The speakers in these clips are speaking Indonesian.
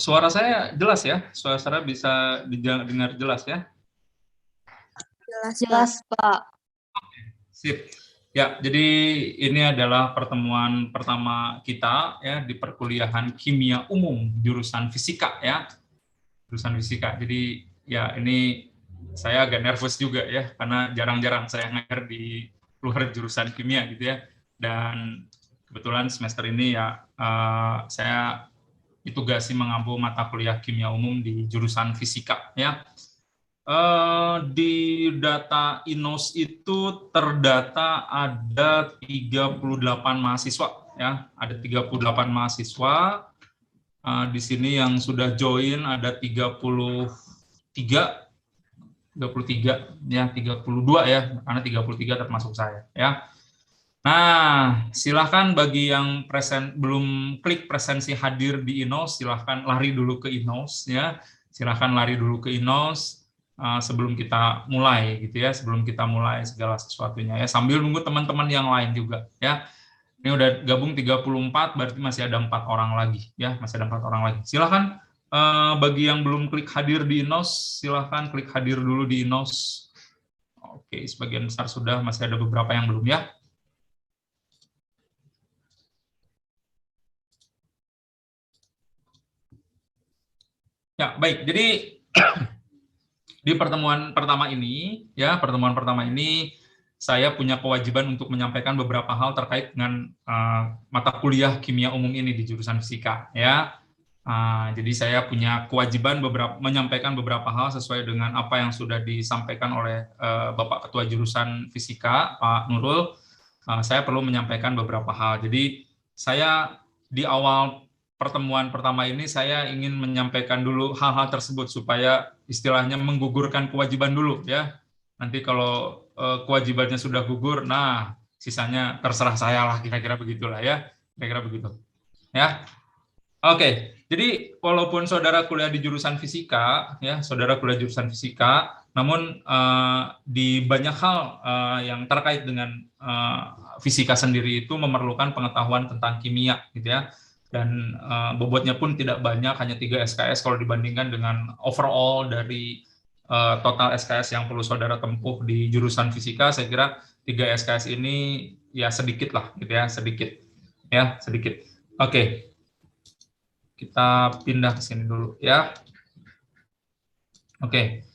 suara saya jelas ya? Suara saya bisa dengar jelas ya? Jelas, Pak. Sip. Ya, jadi ini adalah pertemuan pertama kita ya di perkuliahan Kimia Umum jurusan Fisika ya. Jurusan Fisika. Jadi ya ini saya agak nervous juga ya karena jarang-jarang saya ngajar di luar jurusan kimia gitu ya. Dan kebetulan semester ini ya saya ditugasi mengampu mata kuliah kimia umum di jurusan Fisika ya. Di data INOS itu terdata ada 38 mahasiswa ya, ada 38 mahasiswa. Di sini yang sudah join ada 33 ya, 32 ya, karena 33 termasuk saya ya. Nah, silahkan bagi yang belum klik presensi hadir di INOS, silahkan lari dulu ke INOS ya. Silahkan lari dulu ke INOS sebelum kita mulai gitu ya, sebelum kita mulai segala sesuatunya ya, sambil nunggu teman-teman yang lain juga ya. Ini udah gabung 34, berarti masih ada 4 orang lagi ya, masih ada 4 orang lagi. Silahkan bagi yang belum klik hadir di INOS, silahkan klik hadir dulu di INOS. Oke, sebagian besar sudah, masih ada beberapa yang belum ya. Ya, baik. Jadi di pertemuan pertama ini, saya punya kewajiban untuk menyampaikan beberapa hal terkait dengan mata kuliah kimia umum ini di jurusan fisika. Ya, jadi saya punya kewajiban menyampaikan beberapa hal sesuai dengan apa yang sudah disampaikan oleh Bapak Ketua Jurusan Fisika, Pak Nurul. Saya perlu menyampaikan beberapa hal. Jadi saya di awal pertemuan pertama ini saya ingin menyampaikan dulu hal-hal tersebut supaya istilahnya menggugurkan kewajiban dulu ya. Nanti kalau kewajibannya sudah gugur, nah sisanya terserah saya lah, kira-kira begitulah ya. Kira-kira begitu. Ya. Oke. Jadi walaupun saudara kuliah di jurusan fisika ya, saudara kuliah jurusan fisika, namun di banyak hal yang terkait dengan fisika sendiri itu memerlukan pengetahuan tentang kimia gitu ya. Dan bobotnya pun tidak banyak, hanya 3 SKS kalau dibandingkan dengan overall dari total SKS yang perlu saudara tempuh di jurusan fisika. Saya kira 3 SKS ini ya sedikit lah gitu ya, sedikit. Oke. Kita pindah ke sini dulu ya. Oke.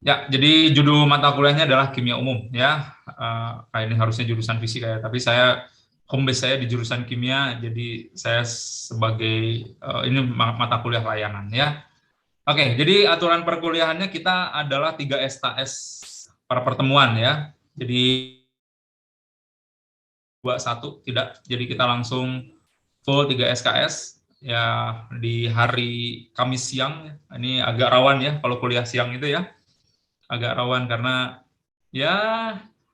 Ya, jadi judul mata kuliahnya adalah kimia umum ya. Ini harusnya jurusan fisika ya, tapi home base saya di jurusan kimia, jadi saya sebagai ini mata kuliah layanan ya. Oke, jadi aturan perkuliahannya kita adalah 3 SKS per pertemuan ya. Jadi 21 tidak. Jadi kita langsung full 3 SKS ya di hari Kamis siang. Ini agak rawan ya kalau kuliah siang itu ya. Agak rawan karena ya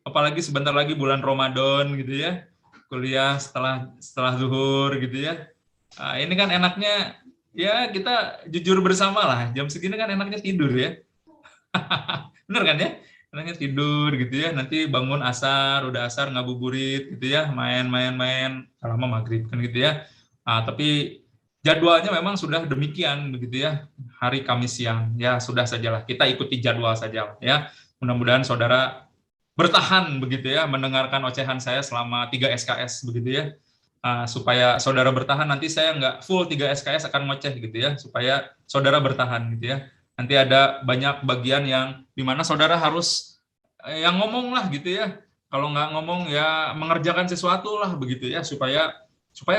apalagi sebentar lagi bulan Ramadan gitu ya. Kuliah setelah zuhur gitu ya. Nah, ini kan enaknya ya kita jujur bersama lah. Jam segini kan enaknya tidur ya. Bener kan ya? Enaknya tidur gitu ya. Nanti bangun udah asar ngabuburit gitu ya, main-main lama maghrib kan gitu ya. Tapi jadwalnya memang sudah demikian begitu ya. Hari Kamis siang ya sudah sajalah kita ikuti jadwal saja ya. Mudah-mudahan saudara bertahan begitu ya mendengarkan ocehan saya selama 3 SKS begitu ya. Supaya saudara bertahan, nanti saya nggak full 3 SKS akan ngoceh gitu ya, supaya saudara bertahan gitu ya. Nanti ada banyak bagian yang dimana saudara harus yang ngomong lah gitu ya. Kalau nggak ngomong ya mengerjakan sesuatu lah begitu ya, supaya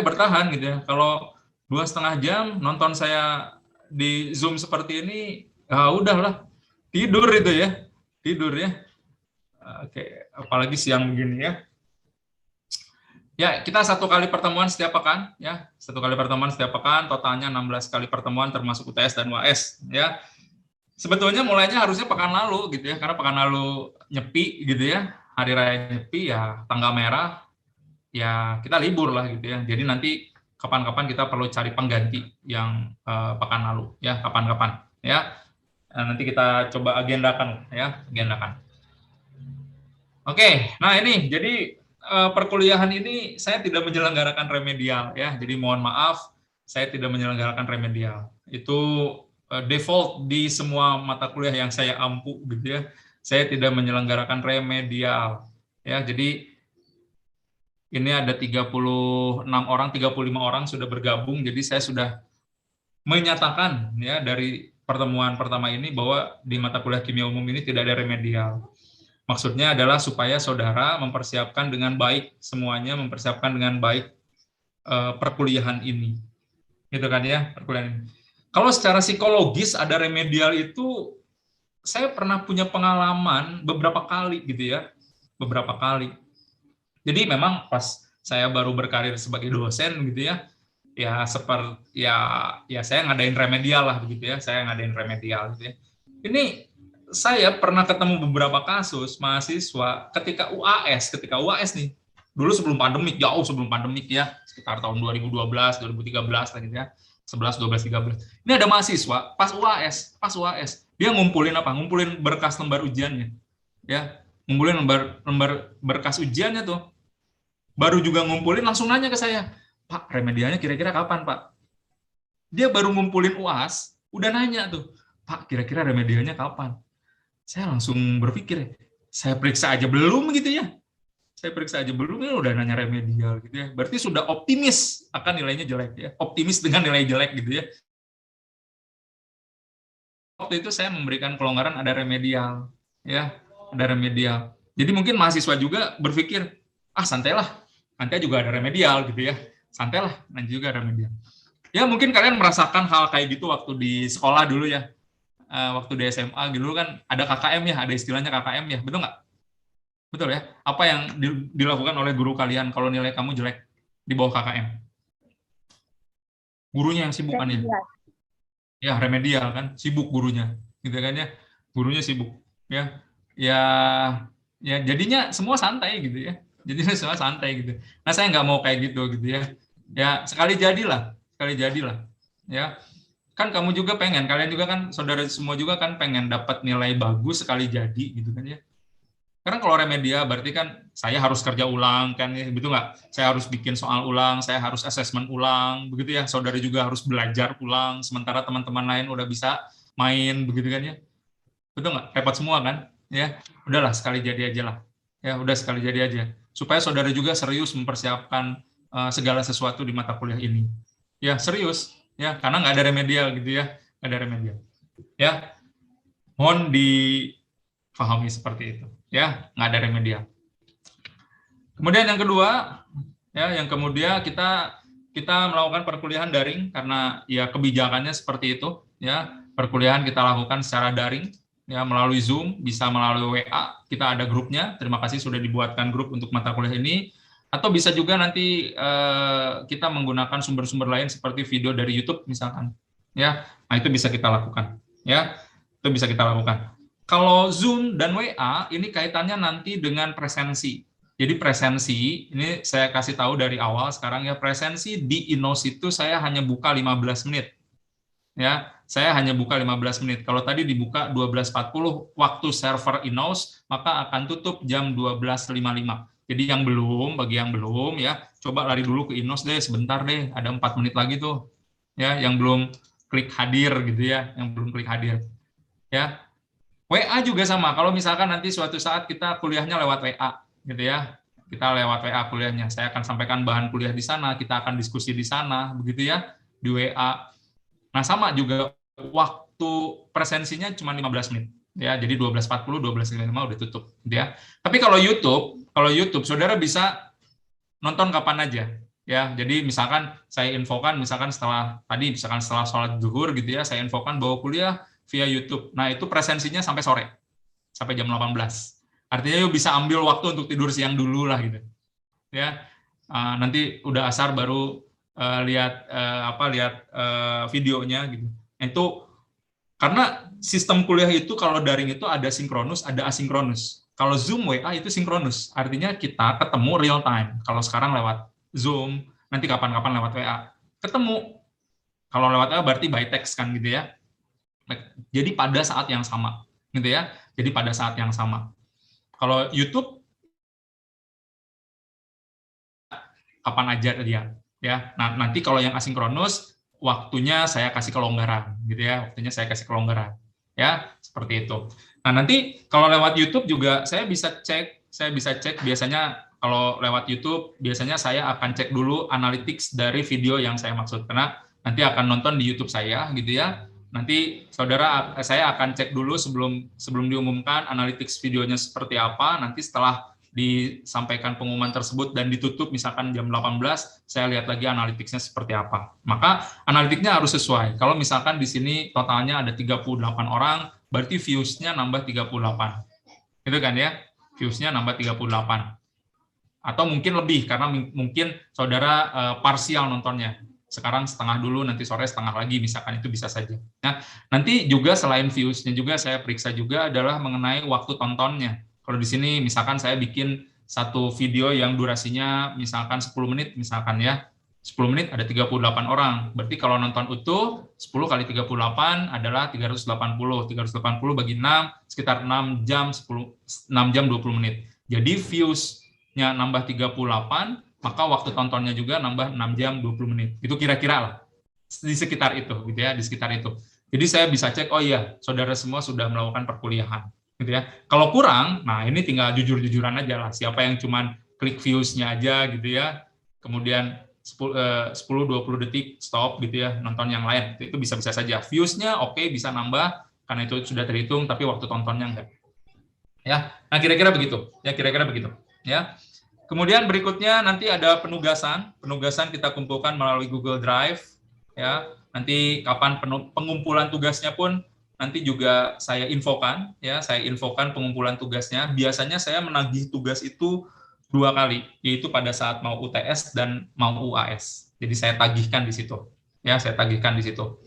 bertahan gitu ya. Kalau 2,5 jam nonton saya di Zoom seperti ini, ya udahlah, tidur itu ya. Tidur ya. Oke, apalagi siang begini ya. Ya, kita 1 kali pertemuan setiap pekan, ya. 1 kali pertemuan setiap pekan, totalnya 16 kali pertemuan termasuk UTS dan UAS, ya. Sebetulnya mulainya harusnya pekan lalu gitu ya, karena pekan lalu nyepi gitu ya, hari raya nyepi ya, tanggal merah, ya kita libur lah gitu ya. Jadi nanti kapan-kapan kita perlu cari pengganti yang pekan lalu, ya, kapan-kapan, ya. Nanti kita coba agendakan, ya, agendakan. Oke, nah ini jadi perkuliahan ini saya tidak menyelenggarakan remedial ya, jadi mohon maaf saya tidak menyelenggarakan remedial. Itu default di semua mata kuliah yang saya ampu gitu ya. Saya tidak menyelenggarakan remedial. Ya, jadi ini ada 36 orang, 35 orang sudah bergabung. Jadi saya sudah menyatakan ya dari pertemuan pertama ini bahwa di mata kuliah kimia umum ini tidak ada remedial. Maksudnya adalah supaya saudara mempersiapkan dengan baik semuanya, mempersiapkan dengan baik perkuliahan ini. Gitu kan ya, perkuliahan ini. Kalau secara psikologis ada remedial itu, saya pernah punya pengalaman beberapa kali gitu ya, beberapa kali. Jadi memang pas saya baru berkarir sebagai dosen gitu ya, ya saya ngadain remedial lah begitu ya, saya ngadain remedial gitu ya. Ini saya pernah ketemu beberapa kasus mahasiswa ketika UAS nih, dulu sebelum pandemik, jauh sebelum pandemik ya, sekitar tahun 2012, 2013 lah gitu ya, 11, 12, 13. Ini ada mahasiswa pas UAS, dia ngumpulin apa? Ngumpulin berkas lembar ujiannya, ya, ngumpulin lembar berkas ujiannya tuh, baru juga ngumpulin langsung nanya ke saya, Pak, remedialnya kira-kira kapan, Pak? Dia baru ngumpulin UAS, udah nanya tuh, Pak, kira-kira remedialnya kapan? Saya langsung berpikir, saya periksa aja belum gitu ya. Saya periksa aja belum, ya udah nanya remedial gitu ya. Berarti sudah optimis akan nilainya jelek ya. Optimis dengan nilai jelek gitu ya. Waktu itu saya memberikan kelonggaran ada remedial, ya, ada remedial. Jadi mungkin mahasiswa juga berpikir, santailah, nanti juga ada remedial gitu ya. Santailah, nanti juga ada remedial. Ya mungkin kalian merasakan hal kayak gitu waktu di sekolah dulu ya. Waktu di SMA dulu kan ada KKM ya, ada istilahnya KKM ya, betul nggak? Betul ya. Apa yang dilakukan oleh guru kalian kalau nilai kamu jelek di bawah KKM? Gurunya yang sibuk kan ya? Ya remedial kan, sibuk gurunya, gitu kan ya? Gurunya sibuk, ya, ya, ya jadinya semua santai gitu ya. Jadinya semua santai gitu. Nah saya nggak mau kayak gitu ya. Ya sekali jadilah, ya. Kan kamu juga pengen, kalian juga kan, saudara semua juga kan pengen dapat nilai bagus sekali jadi gitu kan ya. Karena kalau remedial berarti kan saya harus kerja ulang kan ya, betul nggak? Saya harus bikin soal ulang, saya harus asesmen ulang, begitu ya. Saudara juga harus belajar ulang, sementara teman-teman lain udah bisa main, begitu kan ya. Betul nggak? Repot semua kan? Ya, udahlah sekali jadi aja lah. Ya, udah sekali jadi aja. Supaya saudara juga serius mempersiapkan segala sesuatu di mata kuliah ini. Ya, serius. Ya, karena nggak ada remedial gitu ya. Nggak ada remedial. Ya, mohon difahami seperti itu. Ya, nggak ada remedial. Kemudian yang kedua, ya, yang kemudian kita melakukan perkuliahan daring karena ya kebijakannya seperti itu, ya. Perkuliahan kita lakukan secara daring, ya, melalui Zoom, bisa melalui WA, kita ada grupnya. Terima kasih sudah dibuatkan grup untuk mata kuliah ini. Atau bisa juga nanti kita menggunakan sumber-sumber lain seperti video dari YouTube misalkan, ya. Nah, itu bisa kita lakukan, ya. Itu bisa kita lakukan. Kalau Zoom dan WA ini kaitannya nanti dengan presensi. Jadi presensi, ini saya kasih tahu dari awal sekarang ya, presensi di INOS itu saya hanya buka 15 menit. Ya, saya hanya buka 15 menit. Kalau tadi dibuka 12.40 waktu server INOS, maka akan tutup jam 12.55. Jadi bagi yang belum ya, coba lari dulu ke INOS deh sebentar deh, ada 4 menit lagi tuh. Ya, yang belum klik hadir gitu ya, yang belum klik hadir. Ya. WA juga sama. Kalau misalkan nanti suatu saat kita kuliahnya lewat WA gitu ya, kita lewat WA kuliahnya, saya akan sampaikan bahan kuliah di sana, kita akan diskusi di sana, begitu ya, di WA. Nah, sama juga waktu presensinya cuma 15 menit, ya, jadi 12.40, 12.55 udah tutup, gitu ya. Tapi kalau YouTube, saudara bisa nonton kapan aja, ya. Jadi misalkan saya infokan, misalkan setelah sholat zuhur gitu ya, saya infokan bahwa kuliah via YouTube. Nah, itu presensinya sampai sore, sampai jam 18. Artinya yuk bisa ambil waktu untuk tidur siang dulu lah gitu. Ya. Nanti udah asar baru lihat videonya gitu. Itu karena sistem kuliah itu kalau daring itu ada sinkronus, ada asinkronus. Kalau Zoom WA itu sinkronus, artinya kita ketemu real time. Kalau sekarang lewat Zoom, nanti kapan-kapan lewat WA. Ketemu. Kalau lewat WA berarti by text kan gitu ya. Jadi pada saat yang sama, gitu ya. Jadi pada saat yang sama. Kalau YouTube kapan aja dia, ya. Nah, nanti kalau yang asinkronus waktunya saya kasih kelonggaran, gitu ya. Waktunya saya kasih kelonggaran, ya seperti itu. Nah nanti kalau lewat YouTube juga saya bisa cek biasanya kalau lewat YouTube biasanya saya akan cek dulu analytics dari video yang saya maksud, karena nanti akan nonton di YouTube saya, gitu ya. Nanti saya akan cek dulu sebelum diumumkan analytics videonya seperti apa. Nanti setelah disampaikan pengumuman tersebut dan ditutup misalkan jam 18, saya lihat lagi analytics-nya seperti apa. Maka analitiknya harus sesuai. Kalau misalkan di sini totalnya ada 38 orang, berarti views-nya nambah 38. Itu kan ya? Views-nya nambah 38. Atau mungkin lebih, karena mungkin saudara parsial nontonnya. Sekarang setengah dulu, nanti sore setengah lagi, misalkan itu bisa saja. Nah, nanti juga selain views-nya juga saya periksa juga adalah mengenai waktu tontonnya. Kalau di sini misalkan saya bikin satu video yang durasinya misalkan 10 menit, misalkan ya, 10 menit ada 38 orang. Berarti kalau nonton utuh, 10 kali 38 adalah 380. 380 bagi 6, sekitar 6 jam 20 menit. Jadi views-nya nambah 38, maka waktu tontonnya juga nambah 6 jam 20 menit. Itu kira-kira lah. Di sekitar itu, gitu ya, di sekitar itu. Jadi saya bisa cek, oh iya, saudara semua sudah melakukan perkuliahan. Gitu ya. Kalau kurang, nah ini tinggal jujur-jujuran aja lah. Siapa yang cuman klik views-nya aja gitu ya, kemudian 10-20 detik stop gitu ya, nonton yang lain. Itu bisa-bisa saja. Views-nya oke, bisa nambah karena itu sudah terhitung, tapi waktu tontonnya enggak. Ya, nah kira-kira begitu. Ya, kira-kira begitu. Ya. Kemudian berikutnya nanti ada penugasan. Penugasan kita kumpulkan melalui Google Drive. Ya, nanti kapan pengumpulan tugasnya pun nanti juga saya infokan, ya, saya infokan pengumpulan tugasnya. Biasanya saya menagih tugas itu 2 kali, yaitu pada saat mau UTS dan mau UAS. Jadi saya tagihkan di situ, ya, saya tagihkan di situ.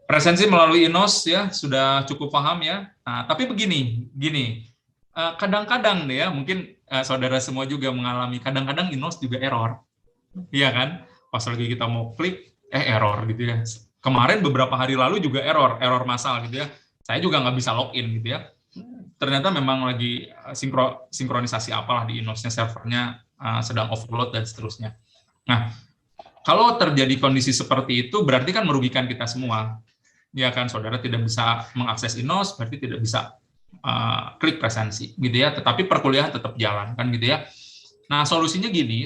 Presensi melalui INOS ya sudah cukup paham ya. Nah, tapi begini, kadang-kadang ya, mungkin saudara semua juga mengalami, kadang-kadang INOS juga error, iya kan? Pas lagi kita mau klik, error gitu ya. Kemarin beberapa hari lalu juga error massal gitu ya. Saya juga nggak bisa login gitu ya. Ternyata memang lagi sinkronisasi apalah di INOS-nya, servernya sedang overload dan seterusnya. Nah, kalau terjadi kondisi seperti itu berarti kan merugikan kita semua. Ya kan, saudara tidak bisa mengakses INOS, berarti tidak bisa klik presensi gitu ya. Tetapi perkuliahan tetap jalan kan gitu ya. Nah, solusinya gini,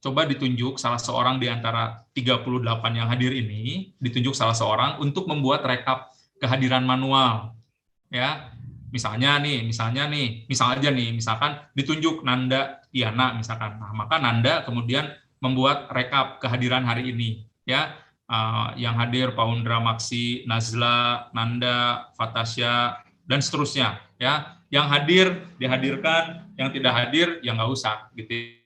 coba ditunjuk salah seorang di antara 38 yang hadir ini, ditunjuk salah seorang untuk membuat rekap kehadiran manual. Ya, misalnya misalkan ditunjuk Nanda Tiana misalkan. Nah, maka Nanda kemudian membuat rekap kehadiran hari ini, ya. Yang hadir Paundra Maksi, Nazla, Nanda, Fatasya, dan seterusnya, ya. Yang hadir dihadirkan, yang tidak hadir ya nggak usah gitu.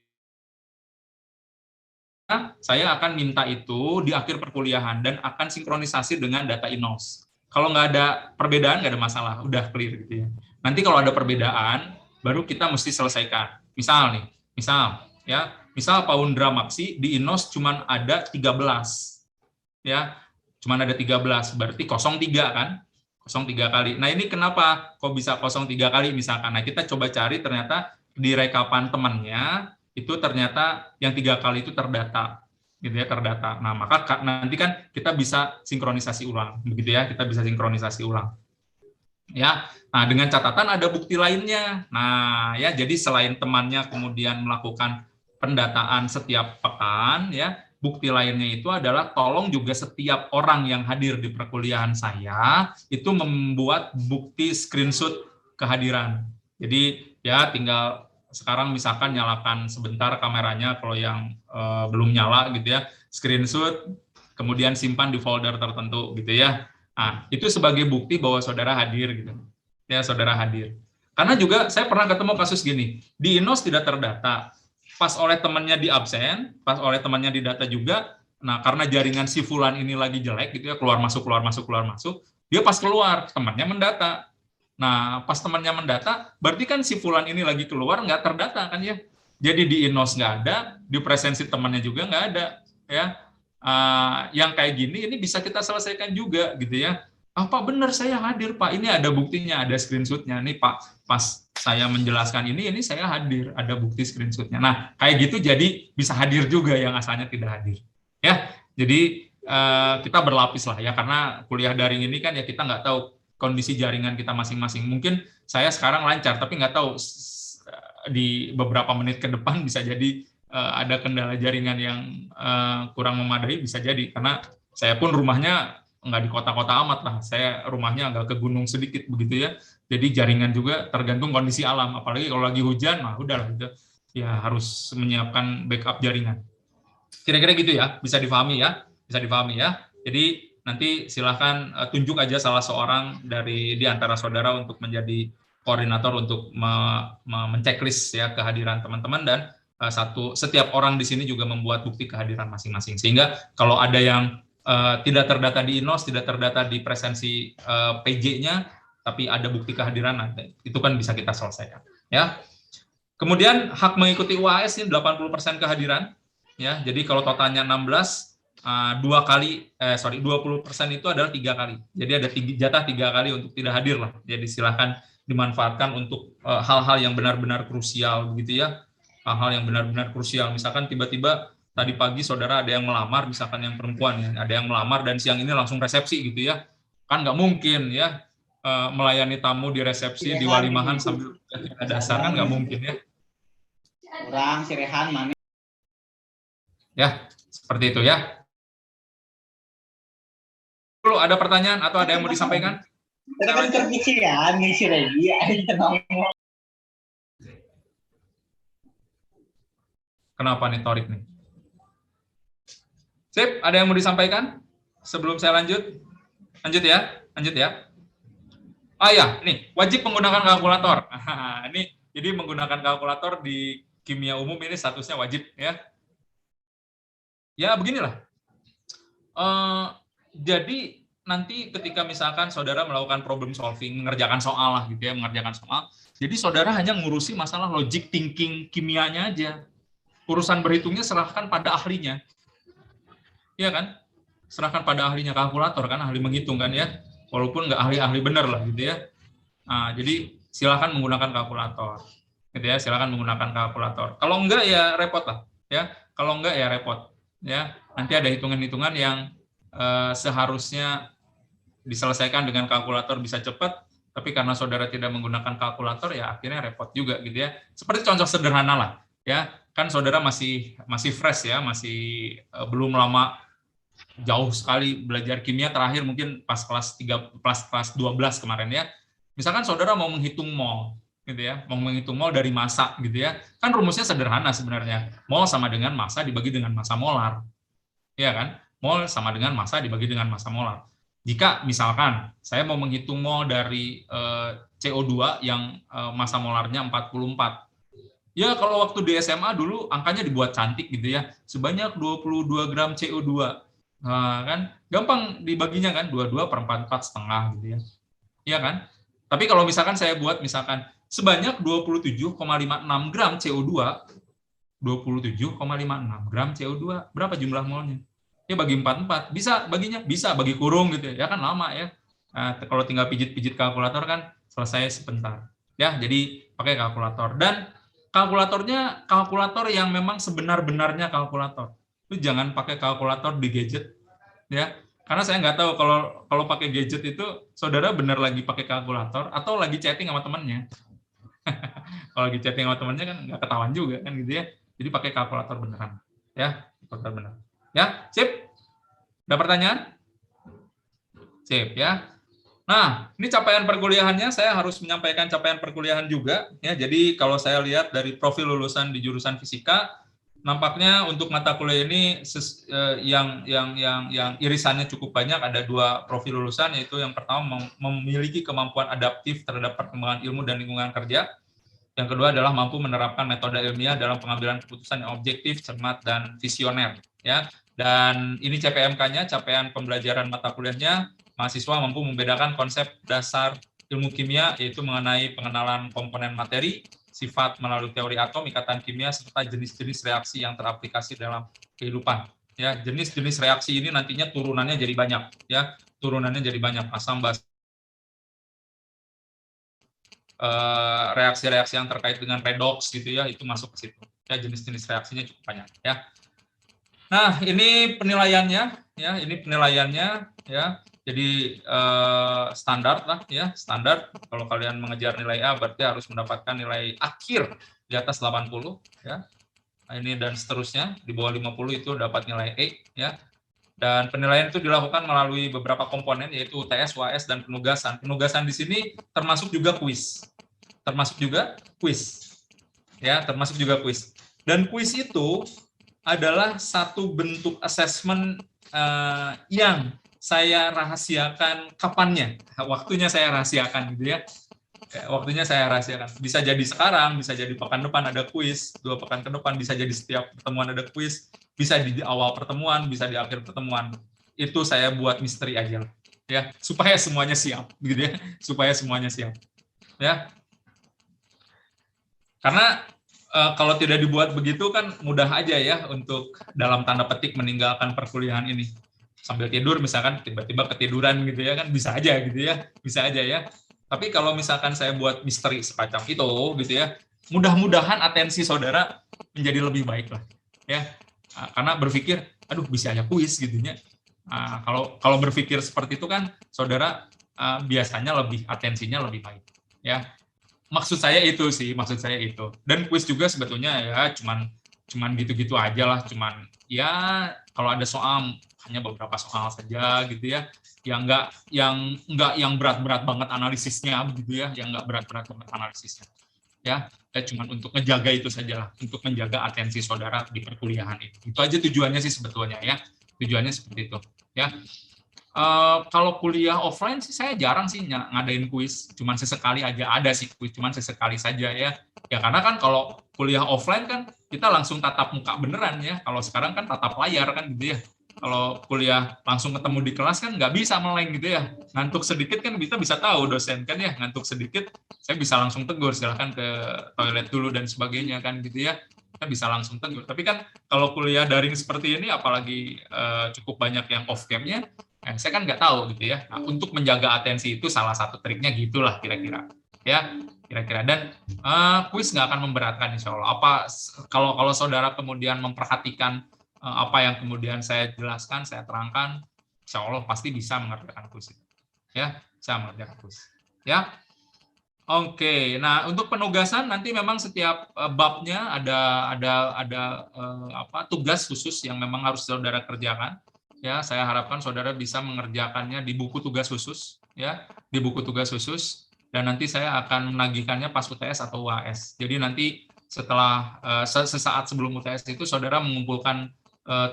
Saya akan minta itu di akhir perkuliahan dan akan sinkronisasi dengan data INOS. Kalau nggak ada perbedaan, nggak ada masalah, udah clear gitu ya. Nanti kalau ada perbedaan, baru kita mesti selesaikan. Misal Paundra Maksi di INOS cuma ada 13, ya, cuma ada 13, berarti 03 kan? 03 kali. Nah ini kenapa kok bisa 03 kali misalkan? Nah kita coba cari ternyata di rekapan temannya itu ternyata yang 3 kali itu terdata, gitu ya, terdata. Nah maka nanti kan kita bisa sinkronisasi ulang, begitu ya, kita bisa sinkronisasi ulang. Ya, nah dengan catatan ada bukti lainnya. Nah ya, jadi selain temannya kemudian melakukan pendataan setiap pekan, ya, bukti lainnya itu adalah tolong juga setiap orang yang hadir di perkuliahan saya itu membuat bukti screenshot kehadiran. Jadi ya tinggal sekarang misalkan nyalakan sebentar kameranya kalau yang belum nyala gitu ya, screenshot, kemudian simpan di folder tertentu gitu ya. Nah, itu sebagai bukti bahwa saudara hadir gitu. Ya, saudara hadir. Karena juga saya pernah ketemu kasus gini, di INOS tidak terdata, pas oleh temannya di absen, pas oleh temannya di data juga. Nah, karena jaringan si fulan ini lagi jelek gitu ya, keluar masuk, dia pas keluar temannya mendata. Nah, pas temannya mendata, berarti kan si fulan ini lagi keluar nggak terdata kan ya. Jadi di INOS nggak ada, di presensi temannya juga nggak ada, ya. Yang kayak gini ini bisa kita selesaikan juga gitu ya. Pak benar saya hadir Pak, ini ada buktinya, ada screenshotnya nih Pak, pas saya menjelaskan ini saya hadir, ada bukti screenshotnya. Nah kayak gitu jadi bisa hadir juga yang asalnya tidak hadir ya. Jadi kita berlapis lah ya, karena kuliah daring ini kan ya kita nggak tahu kondisi jaringan kita masing-masing. Mungkin saya sekarang lancar tapi nggak tahu di beberapa menit ke depan bisa jadi ada kendala jaringan yang kurang memadai, bisa jadi karena saya pun rumahnya nggak di kota-kota amat lah, saya rumahnya agak ke gunung sedikit begitu ya, jadi jaringan juga tergantung kondisi alam, apalagi kalau lagi hujan, nah udahlah gitu ya, harus menyiapkan backup jaringan. Kira-kira gitu ya, bisa difahami ya, Jadi nanti silahkan tunjuk aja salah seorang dari di antara saudara untuk menjadi koordinator untuk menceklis ya kehadiran teman-teman, dan setiap orang di sini juga membuat bukti kehadiran masing-masing, sehingga kalau ada yang tidak terdata di INOS, tidak terdata di presensi PJ-nya, tapi ada bukti kehadiran, itu kan bisa kita selesaikan. Ya. Kemudian hak mengikuti UAS ini 80% kehadiran, ya. Jadi kalau totalnya 16, 20% itu adalah 3 kali. Jadi ada jatah 3 kali untuk tidak hadir lah. Jadi silahkan dimanfaatkan untuk hal-hal yang benar-benar krusial, begitu ya. Hal-hal yang benar-benar krusial. Misalkan tiba-tiba tadi pagi saudara ada yang melamar, misalkan yang perempuan ya, ada yang melamar dan siang ini langsung resepsi gitu ya, kan nggak mungkin ya melayani tamu di resepsi di walimahan sambil dasar, kan nggak mungkin ya. Orang si Rehan mana? Ya, seperti itu ya. Perlu ada pertanyaan atau ada yang mau disampaikan? Kita kan terpikiran ngisi lagi Kenapa nih Torik nih? Sip, ada yang mau disampaikan sebelum saya lanjut? Lanjut ya. Ya, nih wajib menggunakan kalkulator. Ini jadi menggunakan kalkulator di kimia umum ini statusnya wajib ya. Ya beginilah. Jadi nanti ketika misalkan saudara melakukan problem solving, mengerjakan soal lah gitu ya, jadi saudara hanya ngurusi masalah logic thinking kimianya aja. Urusan berhitungnya serahkan pada ahlinya. Iya kan? Serahkan pada ahlinya, kalkulator kan, ahli menghitung kan ya. Walaupun nggak ahli-ahli benar lah gitu ya. Nah, jadi silakan menggunakan kalkulator. Gitu ya, silakan menggunakan kalkulator. Kalau enggak ya repot lah ya. Kalau enggak ya repot ya. Nanti ada hitungan-hitungan yang seharusnya diselesaikan dengan kalkulator bisa cepat, tapi karena saudara tidak menggunakan kalkulator ya akhirnya repot juga gitu ya. Seperti contoh sederhana lah ya, kan saudara masih fresh ya, masih belum lama, jauh sekali belajar kimia, terakhir mungkin pas kelas 12 kemarin ya. Misalkan saudara mau menghitung mol gitu ya, mau menghitung mol dari massa gitu ya. Kan rumusnya sederhana sebenarnya. Mol sama dengan massa dibagi dengan massa molar. Ya kan? Mol sama dengan massa dibagi dengan massa molar. Jika misalkan saya mau menghitung mol dari CO2 yang massa molarnya 44. Ya kalau waktu di SMA dulu angkanya dibuat cantik gitu ya. Sebanyak 22 gram CO2. Nah, kan gampang dibaginya kan, 22 per 44 setengah gitu ya. Iya kan? Tapi kalau misalkan saya buat misalkan sebanyak 27,56 gram CO2, 27,56 gram CO2, berapa jumlah molnya? Ya bagi 44, bisa baginya, bisa bagi kurung gitu ya kan, lama ya. Nah, kalau tinggal pijit-pijit kalkulator kan selesai sebentar. Ya, jadi pakai kalkulator, dan kalkulatornya kalkulator yang memang sebenar-benarnya kalkulator. Itu jangan pakai kalkulator di gadget ya. Karena saya nggak tahu kalau pakai gadget itu saudara benar lagi pakai kalkulator atau lagi chatting sama temannya. Kalau lagi chatting sama temannya kan nggak ketahuan juga kan gitu ya. Jadi pakai kalkulator beneran. Ya, kalkulator benar. Ya, sip? Ada pertanyaan? Sip ya. Nah, ini capaian perkuliahannya, saya harus menyampaikan capaian perkuliahan juga ya. Jadi kalau saya lihat dari profil lulusan di jurusan fisika, nampaknya untuk mata kuliah ini yang irisannya cukup banyak. Ada 2 profil lulusan, yaitu yang pertama memiliki kemampuan adaptif terhadap perkembangan ilmu dan lingkungan kerja. Yang kedua adalah mampu menerapkan metode ilmiah dalam pengambilan keputusan yang objektif, cermat, dan visioner ya. Dan ini CPMK-nya, capaian pembelajaran mata kuliahnya, mahasiswa mampu membedakan konsep dasar ilmu kimia, yaitu mengenai pengenalan komponen materi, sifat melalui teori atom, ikatan kimia, serta jenis-jenis reaksi yang teraplikasi dalam kehidupan. Ya, jenis-jenis reaksi ini nantinya turunannya jadi banyak, ya. Turunannya jadi banyak, asam basa, reaksi-reaksi yang terkait dengan redox gitu ya, itu masuk ke situ. Ya, jenis-jenis reaksinya cukup banyak, ya. Nah, ini penilaiannya, ya. Ini penilaiannya, ya. Jadi standar lah, ya. Standar. Kalau kalian mengejar nilai A, berarti harus mendapatkan nilai akhir di atas 80, ya. Nah, ini dan seterusnya, di bawah 50 itu dapat nilai E, ya. Dan penilaian itu dilakukan melalui beberapa komponen, yaitu UTS, UAS, dan penugasan. Penugasan di sini termasuk juga kuis. Termasuk juga kuis. Ya, termasuk juga kuis. Dan kuis itu adalah satu bentuk assessment yang saya rahasiakan kapannya. Waktunya saya rahasiakan gitu ya. Waktunya saya rahasiakan. Bisa jadi sekarang, bisa jadi pekan depan ada kuis, 2 pekan ke depan, bisa jadi setiap pertemuan ada kuis, bisa di awal pertemuan, bisa di akhir pertemuan. Itu saya buat misteri aja, ya, supaya semuanya siap, gitu ya, supaya semuanya siap, ya. Karena kalau tidak dibuat begitu kan mudah aja ya untuk dalam tanda petik meninggalkan perkuliahan ini. Sambil tidur misalkan tiba-tiba ketiduran gitu ya kan, bisa aja gitu ya, bisa aja ya. Tapi kalau misalkan saya buat misteri semacam itu gitu ya, mudah-mudahan atensi saudara menjadi lebih baik lah ya. Karena berpikir aduh bisa aja kuis gitu ya. Kalau berpikir seperti itu kan saudara biasanya lebih atensinya lebih baik ya. Maksud saya itu sih, maksud saya itu. Dan kuis juga sebetulnya ya cuman gitu-gitu aja lah, cuman ya kalau ada soal hanya beberapa soal saja gitu ya, yang berat-berat banget analisisnya gitu ya, yang nggak berat-berat banget analisisnya. Ya cuman untuk ngejaga itu saja lah, untuk menjaga atensi saudara di perkuliahan itu. Itu aja tujuannya sih sebetulnya ya. Tujuannya seperti itu ya. Kalau kuliah offline sih saya jarang sih ngadain kuis, cuman sesekali aja ada sih kuis, cuman sesekali saja ya. Ya karena kan kalau kuliah offline kan kita langsung tatap muka beneran ya. Kalau sekarang kan tatap layar kan gitu ya. Kalau kuliah langsung ketemu di kelas kan nggak bisa meleng gitu ya. Ngantuk sedikit kan kita bisa tahu dosen kan ya, ngantuk sedikit saya bisa langsung tegur, silahkan ke toilet dulu dan sebagainya kan gitu ya. Kita bisa langsung tegur. Tapi kan kalau kuliah daring seperti ini apalagi cukup banyak yang off cam-nya, saya kan nggak tahu gitu ya. Nah, untuk menjaga atensi itu salah satu triknya gitulah kira-kira. Ya, kira-kira. Dan kuis nggak akan memberatkan insya Allah. Kalau saudara kemudian memperhatikan apa yang kemudian saya jelaskan, saya terangkan, insya Allah pasti bisa mengerjakan kuis itu. Ya, bisa mengerjakan kuis. Ya, oke. Nah, untuk penugasan nanti memang setiap babnya ada tugas khusus yang memang harus saudara kerjakan. Ya, saya harapkan saudara bisa mengerjakannya di buku tugas khusus, ya, di buku tugas khusus, dan nanti saya akan menagihkannya pas UTS atau UAS. Jadi nanti setelah sesaat sebelum UTS itu saudara mengumpulkan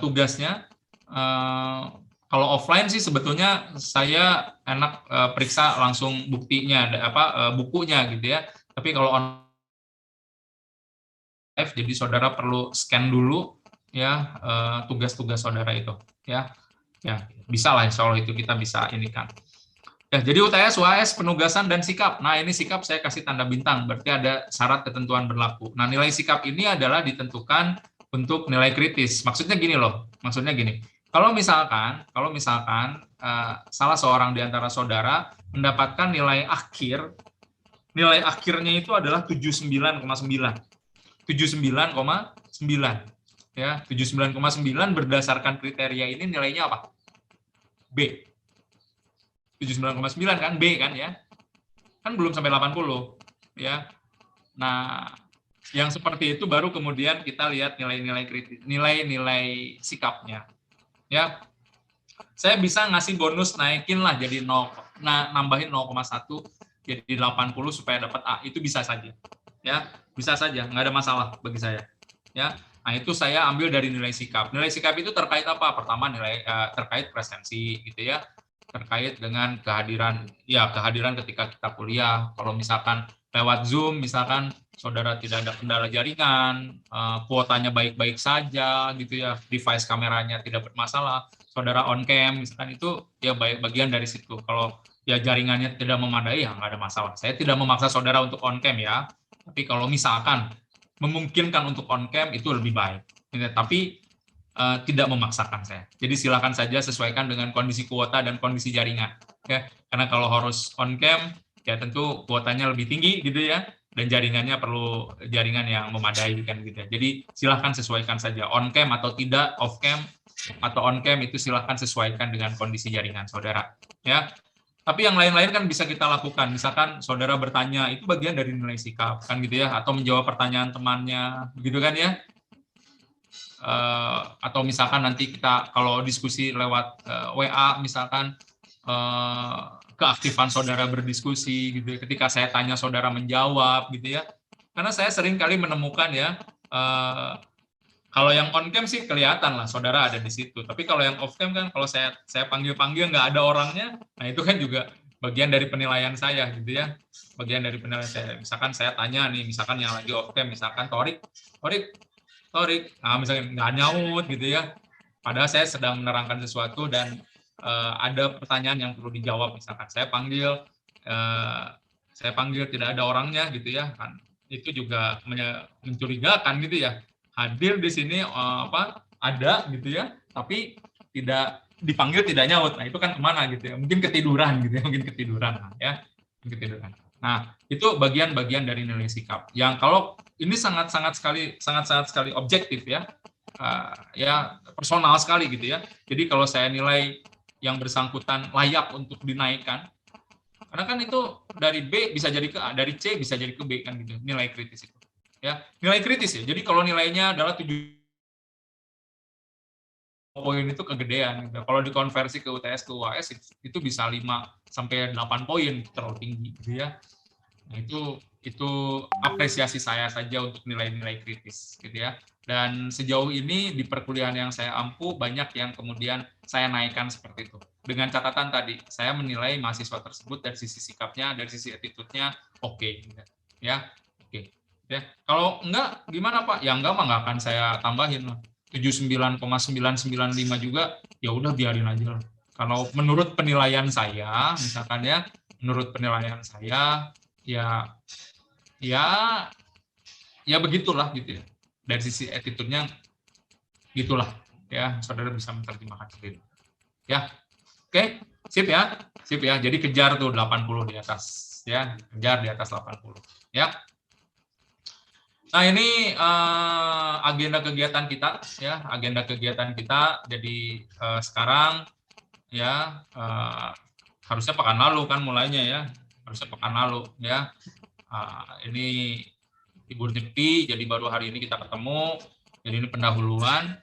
tugasnya. Kalau offline sih sebetulnya saya enak periksa langsung buktinya, bukunya gitu ya. Tapi kalau online jadi saudara perlu scan dulu ya tugas-tugas saudara itu, ya. Ya, bisa lah insya Allah itu kita bisa ini kan. Ya, jadi UTS, UAS, penugasan, dan sikap. Nah, ini sikap saya kasih tanda bintang, berarti ada syarat ketentuan berlaku. Nah, nilai sikap ini adalah ditentukan untuk nilai kritis. Maksudnya gini loh, maksudnya gini. Kalau misalkan salah seorang di antara saudara mendapatkan nilai akhirnya itu adalah 79,9. 79,9. Ya, 79,9 berdasarkan kriteria ini nilainya apa? B. 79,9 kan, B kan ya. Kan belum sampai 80 ya. Nah, yang seperti itu baru kemudian kita lihat nilai-nilai kritis, nilai-nilai sikapnya. Ya. Saya bisa ngasih bonus naikin lah jadi 0, nambahin 0,1 jadi 80 supaya dapat A, itu bisa saja. Ya, bisa saja, nggak ada masalah bagi saya. Ya. Nah, itu saya ambil dari nilai sikap. Nilai sikap itu terkait apa? Pertama terkait presensi gitu ya. Terkait dengan kehadiran ketika kita kuliah. Kalau misalkan lewat Zoom misalkan saudara tidak ada kendala jaringan, kuotanya baik-baik saja gitu ya, device kameranya tidak bermasalah, saudara on cam misalkan, itu ya bagian dari situ. Kalau ya jaringannya tidak memadai ya nggak ada masalah. Saya tidak memaksa saudara untuk on cam ya. Tapi kalau misalkan memungkinkan untuk on cam itu lebih baik. Tapi tidak memaksakan saya. Jadi silakan saja sesuaikan dengan kondisi kuota dan kondisi jaringan. Ya, karena kalau harus on cam, ya tentu kuotanya lebih tinggi gitu ya, dan jaringannya perlu jaringan yang memadai kan gitu ya. Jadi silakan sesuaikan saja on cam atau tidak, off cam atau on cam itu silakan sesuaikan dengan kondisi jaringan saudara. Ya, tapi yang lain-lain kan bisa kita lakukan. Misalkan saudara bertanya, itu bagian dari nilai sikap kan gitu ya, atau menjawab pertanyaan temannya, begitu kan ya. Atau misalkan nanti kita kalau diskusi lewat WA misalkan keaktifan saudara berdiskusi gitu ya. Ketika saya tanya saudara menjawab gitu ya. Karena saya sering kali menemukan ya kalau yang on cam sih kelihatan lah saudara ada di situ. Tapi kalau yang off cam kan kalau saya panggil nggak ada orangnya, nah itu kan juga bagian dari penilaian saya gitu ya. Bagian dari penilaian saya. Misalkan saya tanya nih, misalkan yang lagi off cam misalkan Torik, nah misalnya nggak nyaut gitu ya. Padahal saya sedang menerangkan sesuatu dan ada pertanyaan yang perlu dijawab. Misalkan saya panggil tidak ada orangnya gitu ya, kan itu juga mencurigakan gitu ya. Hadir di sini ada gitu ya, tapi tidak dipanggil tidak nyaut. Nah itu kan kemana gitu ya? Mungkin ketiduran gitu ya, mungkin ketiduran ya, mungkin ketiduran. Nah, itu bagian-bagian dari nilai sikap. Yang kalau ini sangat-sangat sekali objektif ya, ya personal sekali gitu ya. Jadi kalau saya nilai yang bersangkutan layak untuk dinaikkan, karena kan itu dari B bisa jadi ke A, dari C bisa jadi ke B kan gitu, nilai kritis itu. Ya, nilai kritis ya. Jadi kalau nilainya adalah 7 poin itu kegedean. Gitu. Kalau dikonversi ke UTS ke UAS itu bisa 5 sampai 8 poin, terlalu tinggi gitu ya. Nah, itu apresiasi saya saja untuk nilai-nilai kritis gitu ya. Dan sejauh ini di perkuliahan yang saya ampu banyak yang kemudian saya naikkan seperti itu. Dengan catatan tadi, saya menilai mahasiswa tersebut dari sisi sikapnya, dari sisi attitude-nya oke. Ya, oke. Ya, kalau enggak gimana Pak? Ya enggak mah enggak akan saya tambahin lah. 79,995 juga ya udah biarin aja lah. Kalau menurut penilaian saya, misalkan ya, menurut penilaian saya ya ya begitulah gitu ya. Dari sisi attitude-nya gitulah ya, saudara bisa menerjemahkan sendiri. Ya. Oke, sip ya. Sip ya. Jadi kejar tuh 80 di atas ya, kejar di atas 80 ya. Nah, ini agenda kegiatan kita ya, agenda kegiatan kita. Jadi sekarang ya harusnya pekan lalu kan mulainya ya. Harusnya pekan lalu ya. Ini Ibu Nyepi, jadi baru hari ini kita ketemu. Jadi ini pendahuluan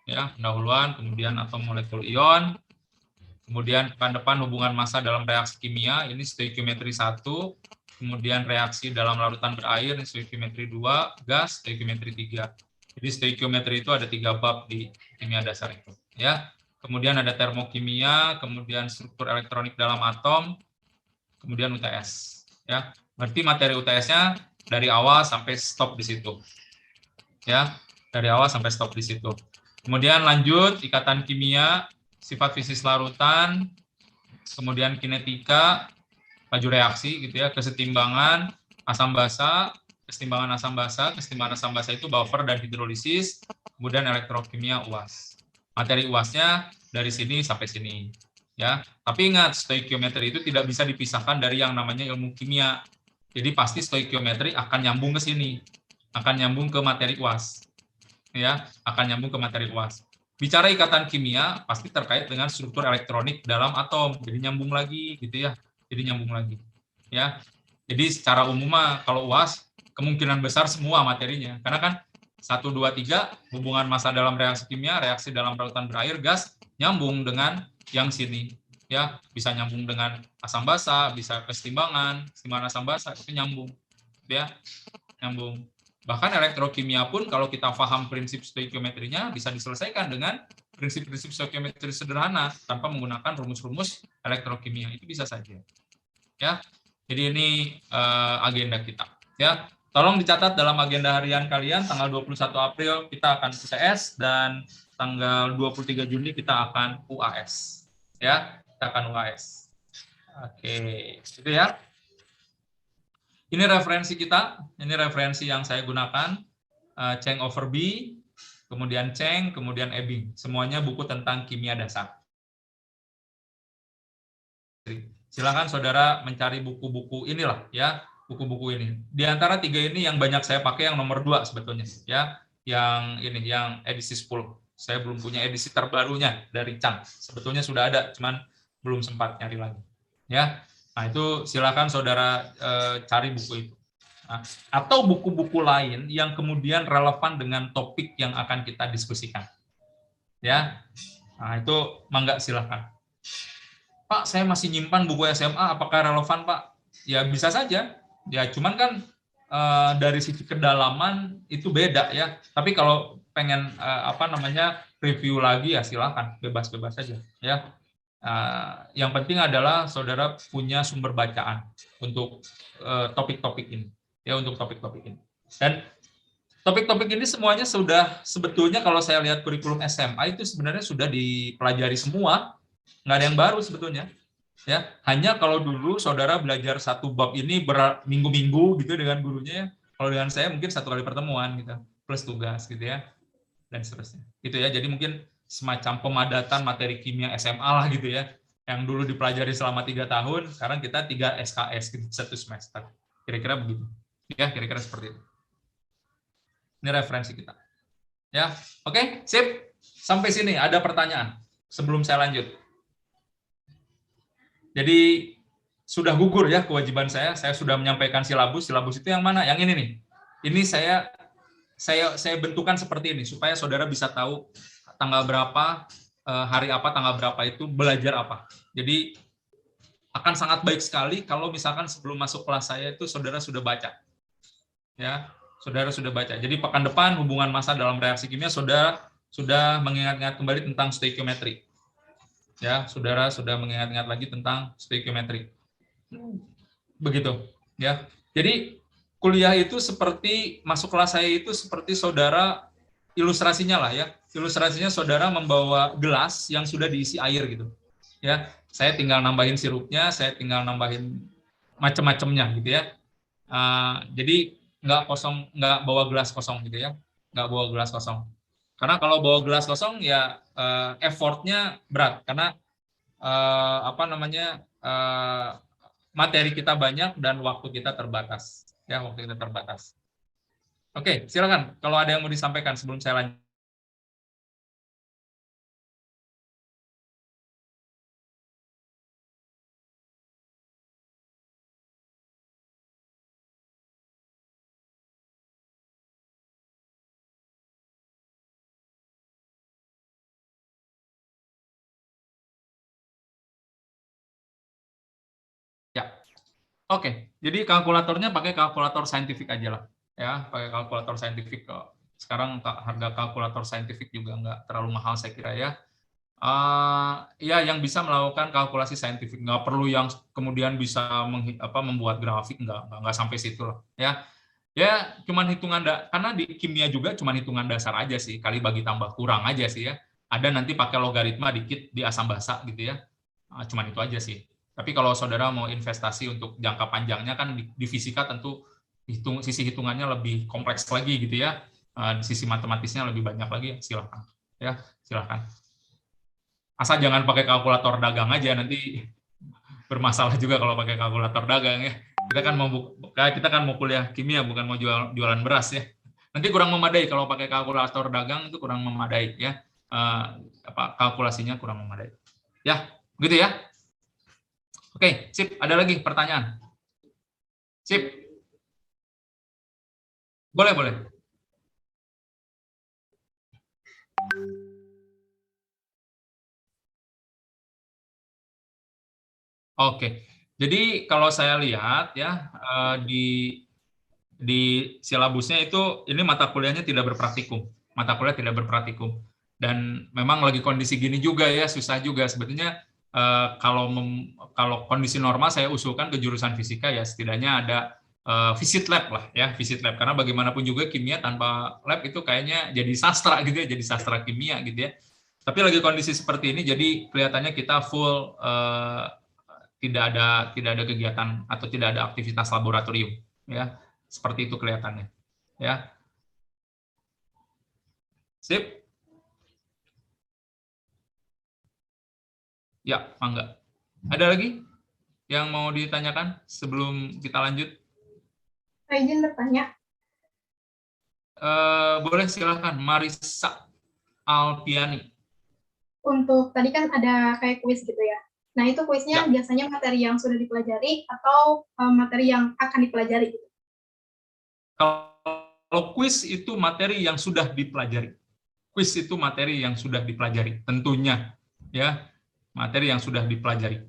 ya, pendahuluan, kemudian atom molekul ion. Kemudian pekan depan hubungan massa dalam reaksi kimia, ini stoikiometri 1. Kemudian reaksi dalam larutan berair, ini stoikiometri 2, gas, stoikiometri 3. Jadi stoikiometri itu ada 3 bab di kimia dasar itu. Ya. Kemudian ada termokimia, kemudian struktur elektronik dalam atom, kemudian UTS. Ya. Berarti materi UTS-nya dari awal sampai stop di situ. Ya, dari awal sampai stop di situ. Kemudian lanjut ikatan kimia, sifat fisis larutan, kemudian kinetika, laju reaksi gitu ya, kesetimbangan asam basa, kesetimbangan asam basa itu buffer dan hidrolisis, kemudian elektrokimia UAS. Materi UASnya dari sini sampai sini ya. Tapi ingat stoikiometri itu tidak bisa dipisahkan dari yang namanya ilmu kimia. Jadi pasti stoikiometri akan nyambung ke sini, akan nyambung ke materi UAS. Ya, akan nyambung ke materi UAS. Bicara ikatan kimia pasti terkait dengan struktur elektronik dalam atom. Jadi nyambung lagi gitu ya. Jadi nyambung lagi. Ya. Jadi secara umum kalau UAS kemungkinan besar semua materinya. Karena kan 1 2 3 hubungan massa dalam reaksi kimia, reaksi dalam larutan berair, gas nyambung dengan yang sini. Ya, bisa nyambung dengan asam basa, bisa kesetimbangan asam basa itu nyambung. Ya, nyambung. Bahkan elektrokimia pun kalau kita paham prinsip stoikiometrinya bisa diselesaikan dengan prinsip-prinsip stoikiometri sederhana tanpa menggunakan rumus-rumus elektrokimia. Itu bisa saja. Ya. Jadi ini agenda kita. Ya. Tolong dicatat dalam agenda harian kalian tanggal 21 April kita akan UTS dan tanggal 23 Juni kita akan UAS. Ya, kita akan UAS. Oke, itu ya. Ini referensi kita, ini referensi yang saya gunakan, Cheng over B, kemudian Cheng, kemudian Ebing. Semuanya buku tentang kimia dasar. Silakan saudara mencari buku-buku inilah ya, buku-buku ini. Di antara 3 ini yang banyak saya pakai yang nomor 2 sebetulnya ya, yang ini yang edisi 10. Saya belum punya edisi terbarunya dari Chang. Sebetulnya sudah ada, cuman belum sempat nyari lagi. Ya. Nah, itu silakan saudara cari buku itu. Nah, atau buku-buku lain yang kemudian relevan dengan topik yang akan kita diskusikan. Ya. Nah, itu mangga silakan. Pak, saya masih nyimpan buku SMA, apakah relevan, Pak? Ya bisa saja. Ya cuman kan dari sisi kedalaman itu beda ya. Tapi kalau pengen review lagi ya silakan, bebas-bebas saja ya. Yang penting adalah saudara punya sumber bacaan untuk topik-topik ini. Ya untuk topik-topik ini. Dan topik-topik ini semuanya sudah sebetulnya kalau saya lihat kurikulum SMA itu sebenarnya sudah dipelajari semua. Nggak ada yang baru sebetulnya ya, hanya kalau dulu saudara belajar satu bab ini berminggu-minggu gitu dengan gurunya, kalau dengan saya mungkin 1 kali pertemuan gitu plus tugas gitu ya dan seterusnya gitu ya. Jadi mungkin semacam pemadatan materi kimia SMA lah gitu ya, yang dulu dipelajari selama 3 tahun, sekarang kita 3 SKS gitu, 1 semester, kira-kira begitu ya, kira-kira seperti itu. Ini referensi kita ya. Oke, sip, sampai sini ada pertanyaan sebelum saya lanjut? Jadi sudah gugur ya kewajiban saya sudah menyampaikan silabus. Silabus itu yang mana? Yang ini nih. Ini saya bentukan seperti ini supaya saudara bisa tahu tanggal berapa, hari apa, tanggal berapa itu belajar apa. Jadi akan sangat baik sekali kalau misalkan sebelum masuk kelas saya itu saudara sudah baca. Ya, saudara sudah baca. Jadi pekan depan hubungan massa dalam reaksi kimia saudara sudah mengingat-ingat kembali tentang stoikiometri. Ya, saudara sudah mengingat-ingat lagi tentang stoikiometri. Begitu, ya. Jadi kuliah itu seperti masuk kelas saya itu seperti saudara ilustrasinya lah ya. Ilustrasinya saudara membawa gelas yang sudah diisi air gitu. Ya, saya tinggal nambahin sirupnya, saya tinggal nambahin macam-macamnya gitu ya. Jadi nggak bawa gelas kosong gitu ya, nggak bawa gelas kosong. Karena kalau bawa gelas kosong ya effortnya berat karena materi kita banyak dan waktu kita terbatas. Ya, waktu kita terbatas. Oke, silakan. Kalau ada yang mau disampaikan sebelum saya lanjut. Ya, oke. Jadi kalkulatornya pakai kalkulator saintifik aja lah. Ya, pakai kalkulator saintifik kok. Sekarang harga kalkulator saintifik juga nggak terlalu mahal saya kira ya. Ya, yang bisa melakukan kalkulasi saintifik, nggak perlu yang kemudian bisa membuat grafik, nggak sampai situ lah. Ya, cuman hitungan karena di kimia juga cuman hitungan dasar aja sih, kali bagi tambah kurang aja sih ya. Ada nanti pakai logaritma dikit di asam basa gitu ya. Cuman itu aja sih. Tapi kalau saudara mau investasi untuk jangka panjangnya kan di fisika tentu sisi hitungannya lebih kompleks lagi gitu ya. Sisi matematisnya lebih banyak lagi, silakan. Ya, silakan. Asal jangan pakai kalkulator dagang aja, nanti bermasalah juga kalau pakai kalkulator dagang ya. Kita kan mau kuliah kimia, bukan mau jualan beras ya. Nanti kurang memadai kalau pakai kalkulator dagang, itu kurang memadai ya. Kalkulasinya kurang memadai. Ya, begitu ya. Oke, sip. Ada lagi pertanyaan? Sip. Boleh, boleh. Oke. Jadi kalau saya lihat ya di silabusnya itu ini mata kuliahnya tidak berpraktikum. Mata kuliah tidak berpraktikum. Dan memang lagi kondisi gini juga ya, susah juga sebetulnya. Kalau kondisi normal saya usulkan ke jurusan fisika ya setidaknya ada visit lab lah ya, visit lab, karena bagaimanapun juga kimia tanpa lab itu kayaknya jadi sastra gitu ya, jadi sastra kimia gitu ya. Tapi lagi kondisi seperti ini jadi kelihatannya kita full tidak ada kegiatan atau tidak ada aktivitas laboratorium ya, seperti itu kelihatannya ya. Sip? Ya, mangga. Ada lagi yang mau ditanyakan sebelum kita lanjut? Saya izin bertanya. Boleh silahkan, Marisa Alpiani. Untuk tadi kan ada kayak kuis gitu ya. Nah, itu kuisnya Ya. biasanya materi yang sudah dipelajari atau materi yang akan dipelajari gitu? Kalau kuis itu materi yang sudah dipelajari. Kuis itu materi yang sudah dipelajari, tentunya ya, materi yang sudah dipelajari.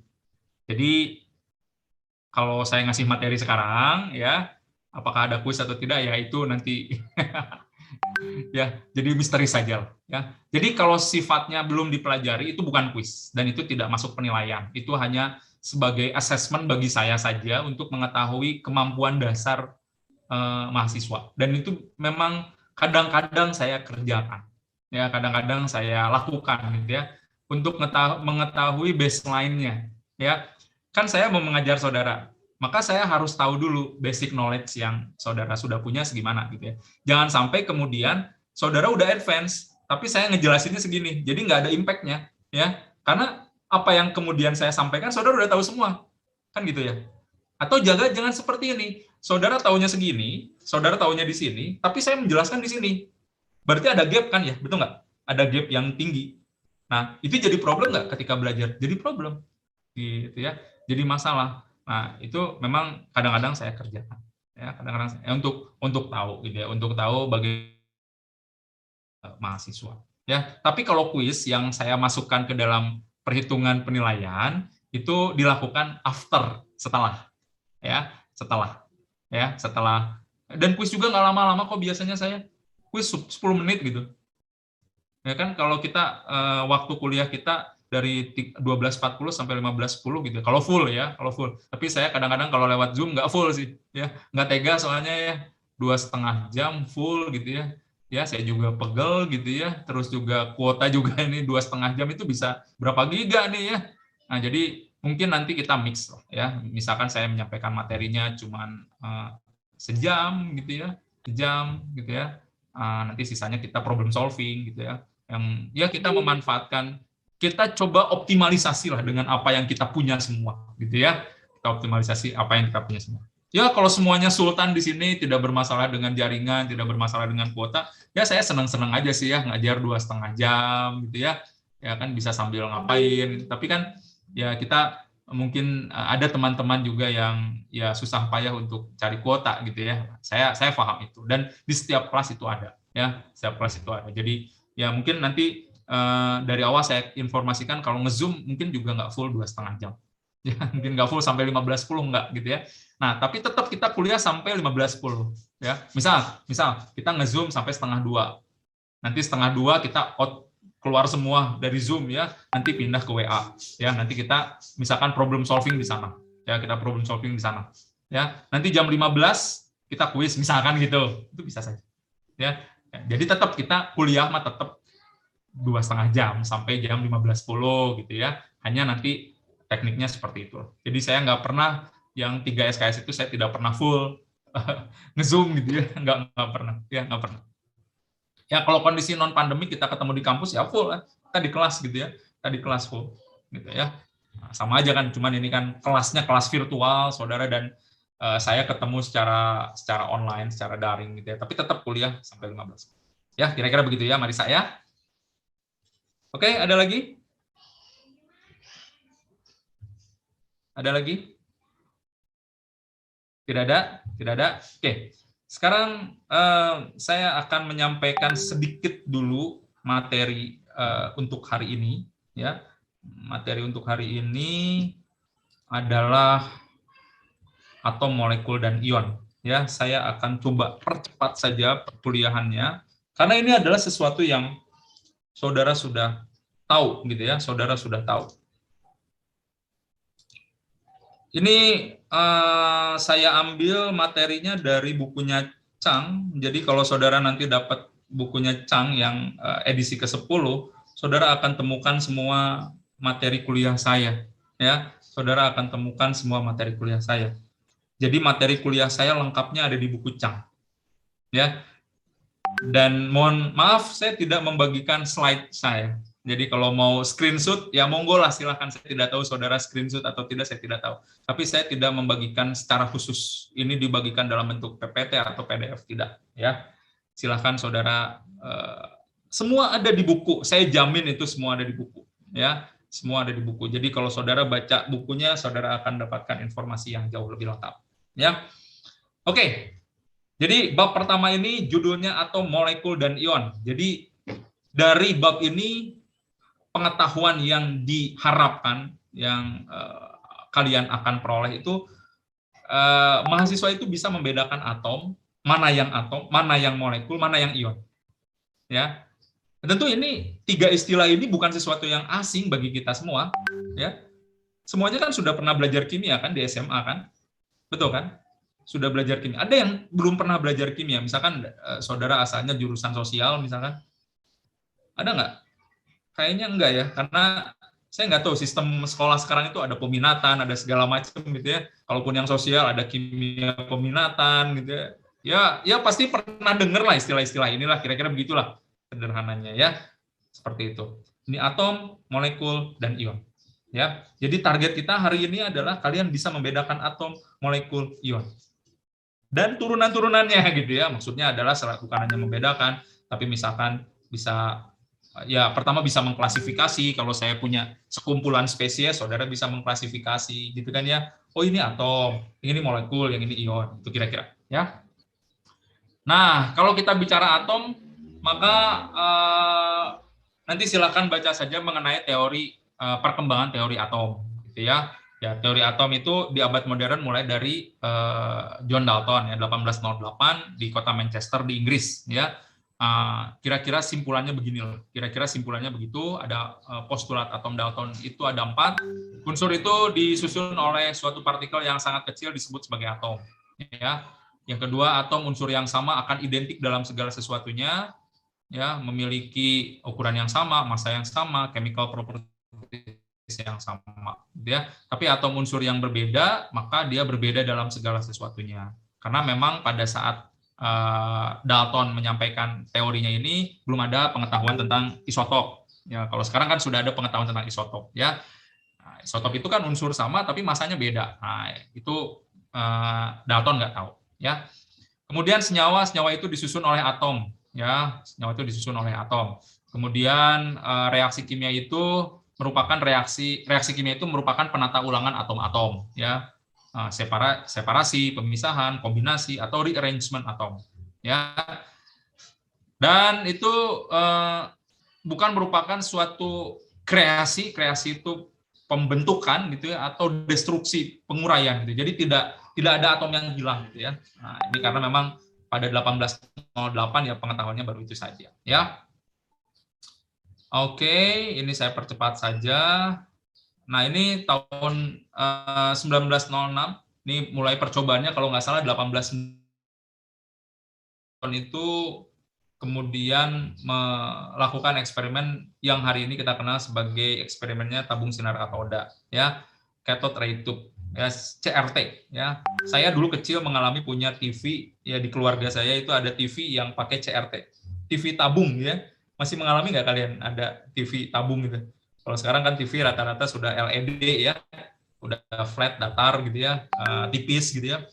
Jadi kalau saya ngasih materi sekarang ya, apakah ada kuis atau tidak ya itu nanti ya, jadi misteri saja ya. Jadi kalau sifatnya belum dipelajari itu bukan kuis dan itu tidak masuk penilaian. Itu hanya sebagai assessment bagi saya saja untuk mengetahui kemampuan dasar mahasiswa. Dan itu memang kadang-kadang saya kerjakan. Ya, kadang-kadang saya lakukan gitu ya untuk mengetahui baseline-nya ya. Kan saya mau mengajar saudara, maka saya harus tahu dulu basic knowledge yang saudara sudah punya segimana gitu ya. Jangan sampai kemudian saudara udah advance, tapi saya ngejelasinnya segini, jadi nggak ada impact-nya ya. Karena apa yang kemudian saya sampaikan saudara udah tahu semua, kan gitu ya. Atau jangan seperti ini, saudara tahunya segini, saudara tahunya di sini, tapi saya menjelaskan di sini. Berarti ada gap kan ya, betul nggak? Ada gap yang tinggi. Nah, itu jadi problem nggak ketika belajar? Jadi problem, gitu ya. Jadi masalah. Nah, itu memang kadang-kadang saya kerjakan. Ya, kadang-kadang untuk tahu gitu ya, untuk tahu bagaimana mahasiswa. Ya, tapi kalau kuis yang saya masukkan ke dalam perhitungan penilaian itu dilakukan setelah setelah dan kuis juga nggak lama-lama kok, biasanya saya kuis 10 menit gitu ya kan. Kalau kita waktu kuliah kita dari 12.40 sampai 15.10 gitu kalau full ya, kalau full. Tapi saya kadang-kadang kalau lewat Zoom nggak full sih ya, nggak tega soalnya ya, 2,5 jam full gitu ya. Ya saya juga pegel gitu ya, terus juga kuota juga ini 2,5 jam itu bisa berapa giga nih ya. Nah jadi mungkin nanti kita mix ya, misalkan saya menyampaikan materinya cuman sejam gitu ya, sejam gitu ya. Nanti sisanya kita problem solving gitu ya, yang ya kita memanfaatkan, kita coba optimalisasi lah dengan apa yang kita punya semua gitu ya, kita optimalisasi apa yang kita punya semua. Ya kalau semuanya sultan di sini, tidak bermasalah dengan jaringan, tidak bermasalah dengan kuota, ya saya senang-senang aja sih ya ngajar 2,5 jam gitu ya kan bisa sambil ngapain. Tapi kan ya kita mungkin ada teman-teman juga yang ya susah payah untuk cari kuota gitu ya. Saya paham itu, dan di setiap kelas itu ada ya, setiap kelas itu ada. Jadi ya mungkin nanti dari awal saya informasikan kalau nge-zoom mungkin juga nggak full 2,5 jam. Ya, mungkin nggak full sampai 15.10 nggak gitu ya. Nah, tapi tetap kita kuliah sampai 15.10 ya. Misal kita nge-zoom sampai 1:30. Nanti 1:30 kita keluar semua dari Zoom ya, nanti pindah ke WA ya, nanti kita misalkan problem solving di sana ya, kita problem solving di sana ya, nanti jam 15 kita kuis misalkan gitu, itu bisa saja ya. Jadi tetap kita kuliah mah tetap 2,5 jam sampai jam 15.10 gitu ya, hanya nanti tekniknya seperti itu. Jadi saya nggak pernah yang 3 SKS itu saya tidak pernah full nge-zoom gitu ya, nggak pernah ya, nggak pernah. Ya kalau kondisi non pandemi kita ketemu di kampus ya full lah, kita di kelas gitu ya, kita di kelas full gitu ya. Nah, sama aja kan, cuman ini kan kelasnya kelas virtual saudara, dan saya ketemu secara online, secara daring gitu ya, tapi tetap kuliah sampai 15. Ya kira-kira begitu ya Marisa ya. Oke, ada lagi? Ada lagi? Tidak ada? Tidak ada? Oke. Sekarang saya akan menyampaikan sedikit dulu materi untuk hari ini ya. Materi untuk hari ini adalah atom, molekul, dan ion ya. Saya akan coba percepat saja perkuliahannya karena ini adalah sesuatu yang saudara sudah tahu gitu ya, saudara sudah tahu. Ini saya ambil materinya dari bukunya Chang. Jadi kalau saudara nanti dapat bukunya Chang yang edisi ke-10, saudara akan temukan semua materi kuliah saya. Ya, saudara akan temukan semua materi kuliah saya. Jadi materi kuliah saya lengkapnya ada di buku Chang. Ya, Dan mohon maaf, saya tidak membagikan slide saya. Jadi kalau mau screenshot, ya monggo lah, silahkan. Saya tidak tahu saudara screenshot atau tidak, saya tidak tahu. Tapi saya tidak membagikan secara khusus. Ini dibagikan dalam bentuk PPT atau PDF, tidak. Ya, silahkan saudara. Semua ada di buku. Saya jamin itu semua ada di buku. Ya, semua ada di buku. Jadi kalau saudara baca bukunya, saudara akan dapatkan informasi yang jauh lebih lengkap. Ya, oke. Jadi bab pertama ini judulnya atom, molekul, dan ion. Jadi dari bab ini pengetahuan yang diharapkan, yang kalian akan peroleh itu, mahasiswa itu bisa membedakan atom, mana yang molekul, mana yang ion. Ya, tentu ini 3 istilah ini bukan sesuatu yang asing bagi kita semua. Ya, semuanya kan sudah pernah belajar kimia kan di SMA kan, betul kan? Sudah belajar kimia. Ada yang belum pernah belajar kimia, misalkan saudara asalnya jurusan sosial, misalkan. Ada nggak? Kayaknya enggak ya, karena saya nggak tahu sistem sekolah sekarang itu ada peminatan, ada segala macam gitu ya. Kalaupun yang sosial ada kimia peminatan gitu ya. Ya pasti pernah dengar lah istilah-istilah inilah, kira-kira begitulah sederhananya ya. Seperti itu. Ini atom, molekul, dan ion. Ya. Jadi target kita hari ini adalah kalian bisa membedakan atom, molekul, ion. Dan turunan-turunannya gitu ya, maksudnya adalah bukan hanya membedakan, tapi misalkan bisa, ya pertama bisa mengklasifikasi. Kalau saya punya sekumpulan spesies, saudara bisa mengklasifikasi gitu kan ya, oh ini atom, ini molekul, yang ini ion, itu kira-kira ya. Nah, kalau kita bicara atom, maka nanti silakan baca saja mengenai teori perkembangan teori atom gitu ya. Ya, teori atom itu di abad modern mulai dari John Dalton ya, 1808 di kota Manchester di Inggris ya. Kira-kira simpulannya begini loh. Kira-kira simpulannya begitu. Ada postulat atom Dalton itu ada 4. Unsur itu disusun oleh suatu partikel yang sangat kecil disebut sebagai atom ya. Yang kedua, atom unsur yang sama akan identik dalam segala sesuatunya ya, memiliki ukuran yang sama, massa yang sama, chemical properties yang sama ya. Tapi atom unsur yang berbeda, maka dia berbeda dalam segala sesuatunya. Karena memang pada saat Dalton menyampaikan teorinya ini belum ada pengetahuan tentang isotop. Ya, kalau sekarang kan sudah ada pengetahuan tentang isotop ya. Nah, isotop itu kan unsur sama tapi masanya beda. Nah, itu Dalton nggak tahu ya. Kemudian senyawa itu disusun oleh atom ya. Senyawa itu disusun oleh atom. Kemudian reaksi kimia itu merupakan reaksi kimia itu merupakan penata ulangan atom-atom ya, separasi, pemisahan, kombinasi atau rearrangement atom ya. Dan itu bukan merupakan suatu kreasi itu pembentukan gitu ya, atau destruksi, penguraian gitu. Jadi tidak ada atom yang hilang gitu ya. Nah, ini karena memang pada 1808 ya pengetahuannya baru itu saja ya. Oke, ini saya percepat saja. Nah, ini tahun 1906, ini mulai percobaannya kalau nggak salah 18 tahun itu, kemudian melakukan eksperimen yang hari ini kita kenal sebagai eksperimennya tabung sinar katoda, ya, cathode ray tube, ya, CRT, ya. Saya dulu kecil mengalami punya TV, ya di keluarga saya itu ada TV yang pakai CRT, TV tabung, ya. Masih mengalami nggak kalian ada TV tabung gitu? Kalau sekarang kan TV rata-rata sudah LED ya, udah flat, datar gitu ya, tipis gitu ya.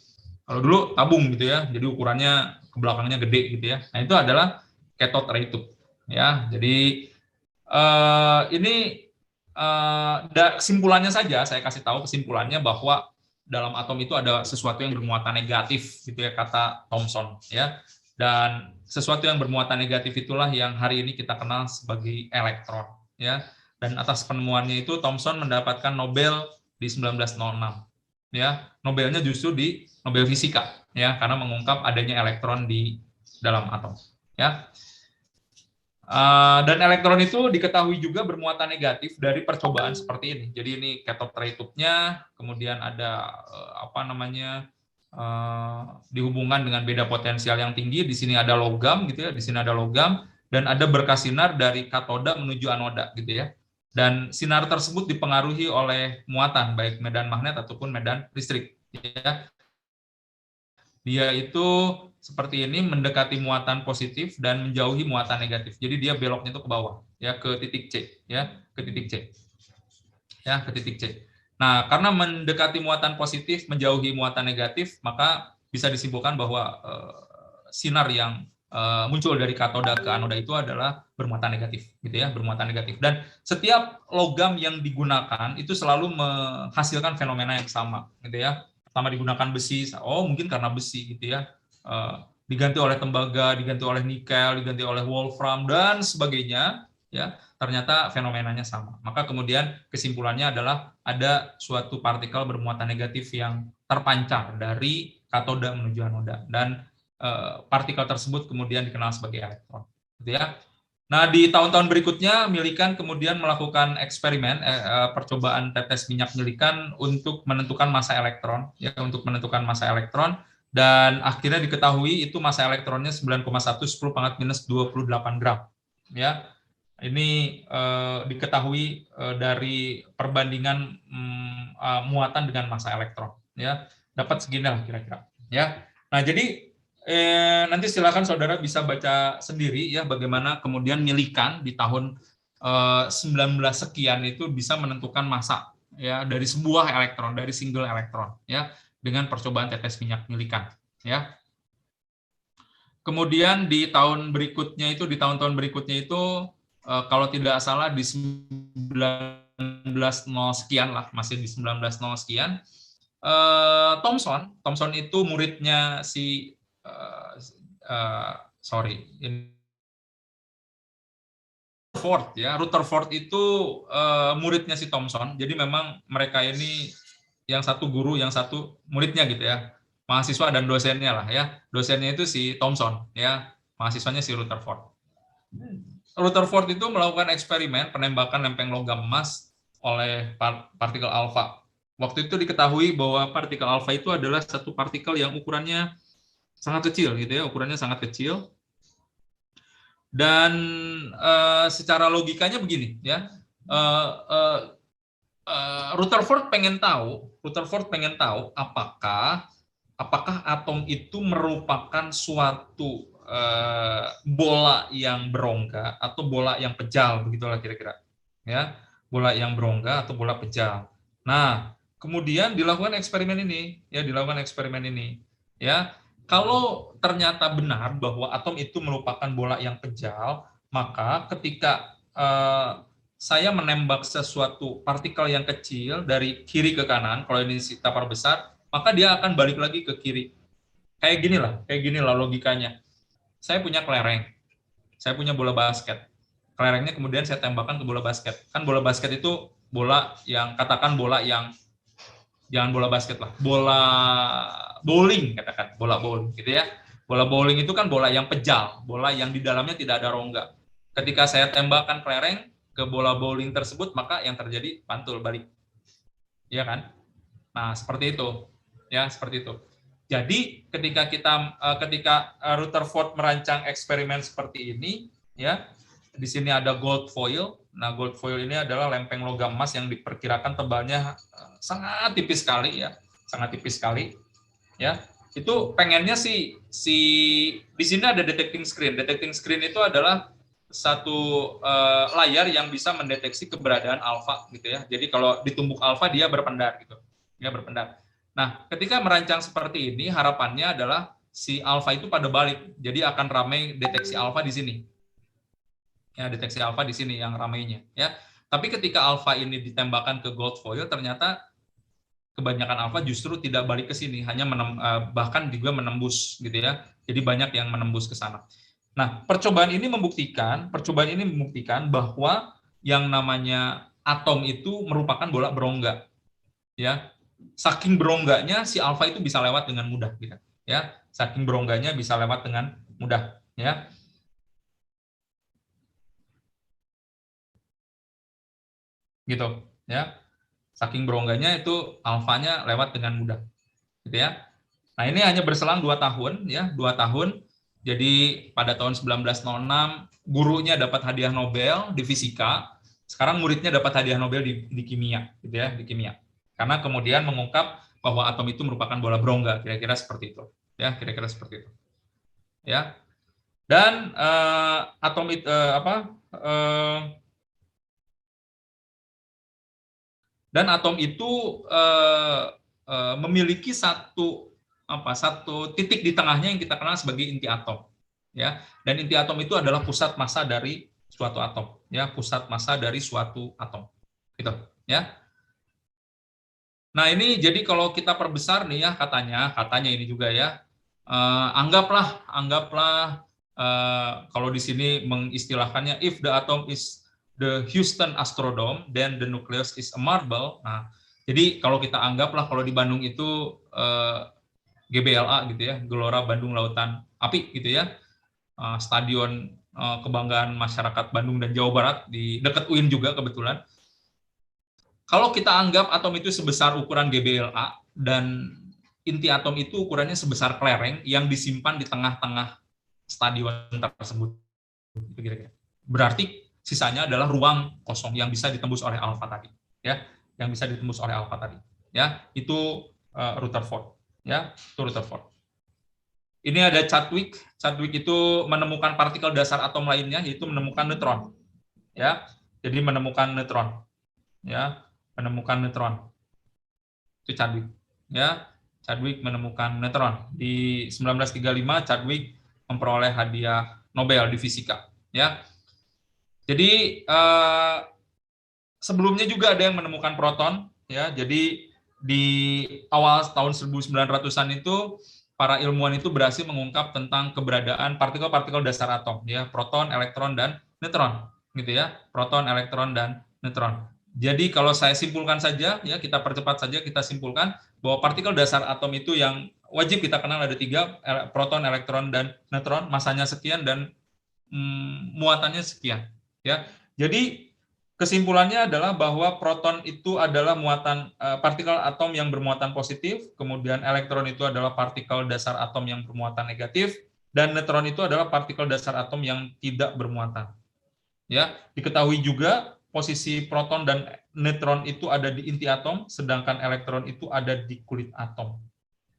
Kalau dulu tabung gitu ya, jadi ukurannya ke belakangnya gede gitu ya. Nah itu adalah cathode ray tube ya. Jadi ini kesimpulannya saja, saya kasih tahu kesimpulannya bahwa dalam atom itu ada sesuatu yang bermuatan negatif gitu ya, kata Thomson ya. Dan sesuatu yang bermuatan negatif itulah yang hari ini kita kenal sebagai elektron ya. Dan atas penemuannya itu Thomson mendapatkan Nobel di 1906 ya. Nobelnya justru di Nobel Fisika ya, karena mengungkap adanya elektron di dalam atom ya. Dan elektron itu diketahui juga bermuatan negatif dari percobaan seperti ini. Jadi ini cathode ray tube-nya, kemudian ada dihubungkan dengan beda potensial yang tinggi. Di sini ada logam gitu ya, di sini ada logam, dan ada berkas sinar dari katoda menuju anoda gitu ya. Dan sinar tersebut dipengaruhi oleh muatan baik medan magnet ataupun medan listrik ya. Dia itu seperti ini mendekati muatan positif dan menjauhi muatan negatif. Jadi dia beloknya itu ke bawah, ya, ke titik C, ya, ke titik C. Ya, ke titik C. Nah, karena mendekati muatan positif, menjauhi muatan negatif, maka bisa disimpulkan bahwa sinar yang muncul dari katoda ke anoda itu adalah bermuatan negatif, gitu ya, bermuatan negatif. Dan setiap logam yang digunakan itu selalu menghasilkan fenomena yang sama, gitu ya. Pertama digunakan besi, oh mungkin karena besi, gitu ya. Diganti oleh tembaga, diganti oleh nikel, diganti oleh wolfram dan sebagainya, ya. Ternyata fenomenanya sama. Maka kemudian kesimpulannya adalah ada suatu partikel bermuatan negatif yang terpancar dari katoda menuju anoda, dan partikel tersebut kemudian dikenal sebagai elektron. Gitu ya. Nah, di tahun-tahun berikutnya Millikan kemudian melakukan eksperimen percobaan tetes minyak Millikan untuk menentukan massa elektron, ya, untuk menentukan massa elektron, dan akhirnya diketahui itu massa elektronnya 9,1 10⁻⁻28 gram. Ya, ini diketahui dari perbandingan muatan dengan massa elektron. Ya, dapat segini lah kira-kira. Ya, nah jadi nanti silakan saudara bisa baca sendiri ya bagaimana kemudian Millikan di tahun 19 sekian itu bisa menentukan massa ya dari sebuah elektron, dari single elektron ya dengan percobaan tetes minyak Millikan ya. Kemudian di tahun berikutnya itu, di tahun-tahun berikutnya itu kalau tidak salah di 1900 sekian lah, masih di 1900 sekian, Thomson itu muridnya si Rutherford ya. Rutherford itu muridnya si Thomson. Jadi memang mereka ini yang satu guru, yang satu muridnya gitu ya. Mahasiswa dan dosennya lah ya. Dosennya itu si Thomson ya. Mahasiswanya si Rutherford. Rutherford itu melakukan eksperimen penembakan lempeng logam emas oleh partikel alfa. Waktu itu diketahui bahwa partikel alfa itu adalah satu partikel yang ukurannya sangat kecil gitu ya, ukurannya sangat kecil. Dan secara logikanya begini ya, Rutherford pengen tahu apakah atom itu merupakan suatu bola yang berongga atau bola yang pejal, begitulah kira-kira ya, bola yang berongga atau bola pejal. Nah, kemudian dilakukan eksperimen ini ya. Kalau ternyata benar bahwa atom itu merupakan bola yang pejal, maka ketika saya menembak sesuatu partikel yang kecil dari kiri ke kanan, kalau ini tapar besar, maka dia akan balik lagi ke kiri. Kayak ginilah logikanya. Saya punya kelereng, saya punya bola basket. Kelerengnya kemudian saya tembakkan ke bola basket. Kan bola basket itu bola yang, katakan bola yang, jangan bola basket lah, bola bowling, katakan bola bowling gitu ya. Bola bowling itu kan bola yang pejal, bola yang di dalamnya tidak ada rongga. Ketika saya tembakkan kelereng ke bola bowling tersebut, maka yang terjadi pantul balik. Iya kan? Nah, seperti itu. Ya, seperti itu. Jadi ketika Rutherford merancang eksperimen seperti ini, ya, di sini ada gold foil. Nah, gold foil ini adalah lempeng logam emas yang diperkirakan tebalnya sangat tipis sekali, ya, sangat tipis sekali, ya. Itu pengennya sih di sini ada detecting screen. Detecting screen itu adalah satu layar yang bisa mendeteksi keberadaan alfa, gitu ya. Jadi kalau ditumbuk alfa dia berpendar, gitu, dia berpendar. Nah, ketika merancang seperti ini, harapannya adalah si alfa itu pada balik. Jadi akan ramai deteksi alfa di sini. Ya, deteksi alfa di sini yang ramainya. Ya, tapi ketika alfa ini ditembakkan ke gold foil, ternyata kebanyakan alfa justru tidak balik ke sini, hanya bahkan juga menembus, gitu ya. Jadi banyak yang menembus ke sana. Nah, percobaan ini membuktikan bahwa yang namanya atom itu merupakan bola berongga. Ya. Saking berongganya si alfa itu bisa lewat dengan mudah, gitu ya. Saking berongganya bisa lewat dengan mudah, ya. Gitu, ya. Saking berongganya itu alfanya lewat dengan mudah, gitu ya. Nah, ini hanya berselang 2 tahun, ya, 2 tahun. Jadi pada tahun 1906 gurunya dapat hadiah Nobel di fisika. Sekarang muridnya dapat hadiah Nobel di kimia, gitu ya, di kimia. Karena kemudian mengungkap bahwa atom itu merupakan bola berongga, kira-kira seperti itu. Ya, kira-kira seperti itu. ya. Dan atom itu dan atom itu memiliki satu titik di tengahnya yang kita kenal sebagai inti atom, ya. Dan inti atom itu adalah pusat massa dari suatu atom, ya, pusat massa dari suatu atom, gitu, ya. Nah, ini jadi kalau kita perbesar nih ya, katanya ini juga ya, anggaplah kalau di sini mengistilahkannya, if the atom is the Houston Astrodome, then the nucleus is a marble. Nah, jadi kalau kita anggaplah kalau di Bandung itu GBLA gitu ya, Gelora Bandung Lautan Api gitu ya, stadion kebanggaan masyarakat Bandung dan Jawa Barat di dekat UIN juga kebetulan. Kalau kita anggap atom itu sebesar ukuran GBLA dan inti atom itu ukurannya sebesar kelereng yang disimpan di tengah-tengah stadion tersebut, berarti sisanya adalah ruang kosong yang bisa ditembus oleh alfa tadi, ya, yang bisa ditembus oleh alfa tadi, ya, itu Rutherford, ya, itu Rutherford. Ini ada Chadwick itu menemukan partikel dasar atom lainnya, yaitu menemukan neutron, ya, jadi menemukan neutron, ya. Menemukan neutron. Itu Chadwick, ya. Chadwick menemukan neutron. Di 1935 Chadwick memperoleh hadiah Nobel di fisika, ya. Jadi sebelumnya juga ada yang menemukan proton, ya. Jadi di awal tahun 1900-an itu para ilmuwan itu berhasil mengungkap tentang keberadaan partikel-partikel dasar atom, ya, proton, elektron, dan neutron, gitu ya. Proton, elektron, dan neutron. Jadi kalau saya simpulkan saja, ya, kita percepat saja, kita simpulkan bahwa partikel dasar atom itu yang wajib kita kenal ada 3, proton, elektron, dan neutron, masanya sekian dan muatannya sekian, ya. Jadi kesimpulannya adalah bahwa proton itu adalah muatan partikel atom yang bermuatan positif, kemudian elektron itu adalah partikel dasar atom yang bermuatan negatif, dan neutron itu adalah partikel dasar atom yang tidak bermuatan. Ya, diketahui juga posisi proton dan neutron itu ada di inti atom, sedangkan elektron itu ada di kulit atom.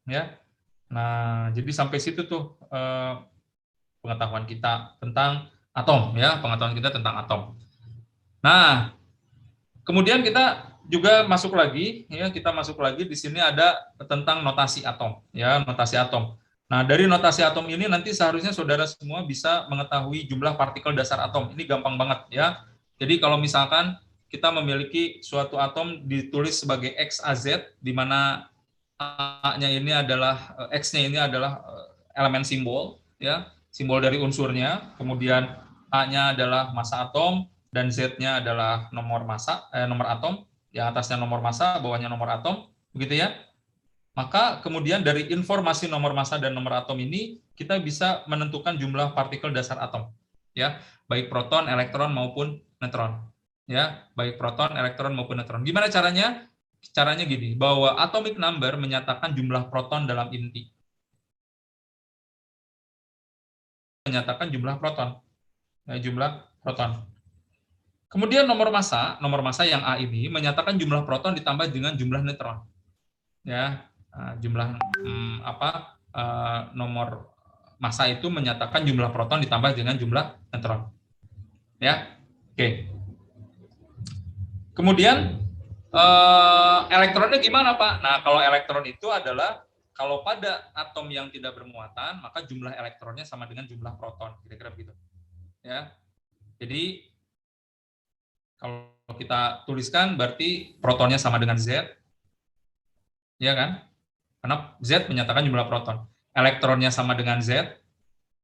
Ya, nah jadi sampai situ tuh pengetahuan kita tentang atom, ya, pengetahuan kita tentang atom. Nah, kemudian kita juga masuk lagi, ya, kita masuk lagi di sini ada tentang notasi atom, ya, notasi atom. Nah, dari notasi atom ini nanti seharusnya saudara semua bisa mengetahui jumlah partikel dasar atom. Ini gampang banget, ya. Jadi kalau misalkan kita memiliki suatu atom ditulis sebagai XAZ, di mana A-nya ini adalah X-nya ini adalah elemen simbol, ya, simbol dari unsurnya. Kemudian A-nya adalah massa atom dan Z-nya adalah nomor massa, nomor atom. Yang atasnya nomor massa, bawahnya nomor atom, begitu ya. Maka kemudian dari informasi nomor massa dan nomor atom ini kita bisa menentukan jumlah partikel dasar atom, ya, baik proton, elektron maupun neutron, ya, baik proton, elektron maupun neutron. Gimana caranya? Caranya gini, bahwa atomic number menyatakan jumlah proton dalam inti, menyatakan jumlah proton, ya, jumlah proton. Kemudian nomor massa yang A ini menyatakan jumlah proton ditambah dengan jumlah neutron, ya, jumlah nomor massa itu menyatakan jumlah proton ditambah dengan jumlah neutron, ya. Oke. Kemudian elektronnya gimana, Pak? Nah, kalau elektron itu adalah kalau pada atom yang tidak bermuatan, maka jumlah elektronnya sama dengan jumlah proton, kira-kira begitu. Ya. Jadi kalau kita tuliskan berarti protonnya sama dengan Z. Ya kan? Karena Z menyatakan jumlah proton. Elektronnya sama dengan Z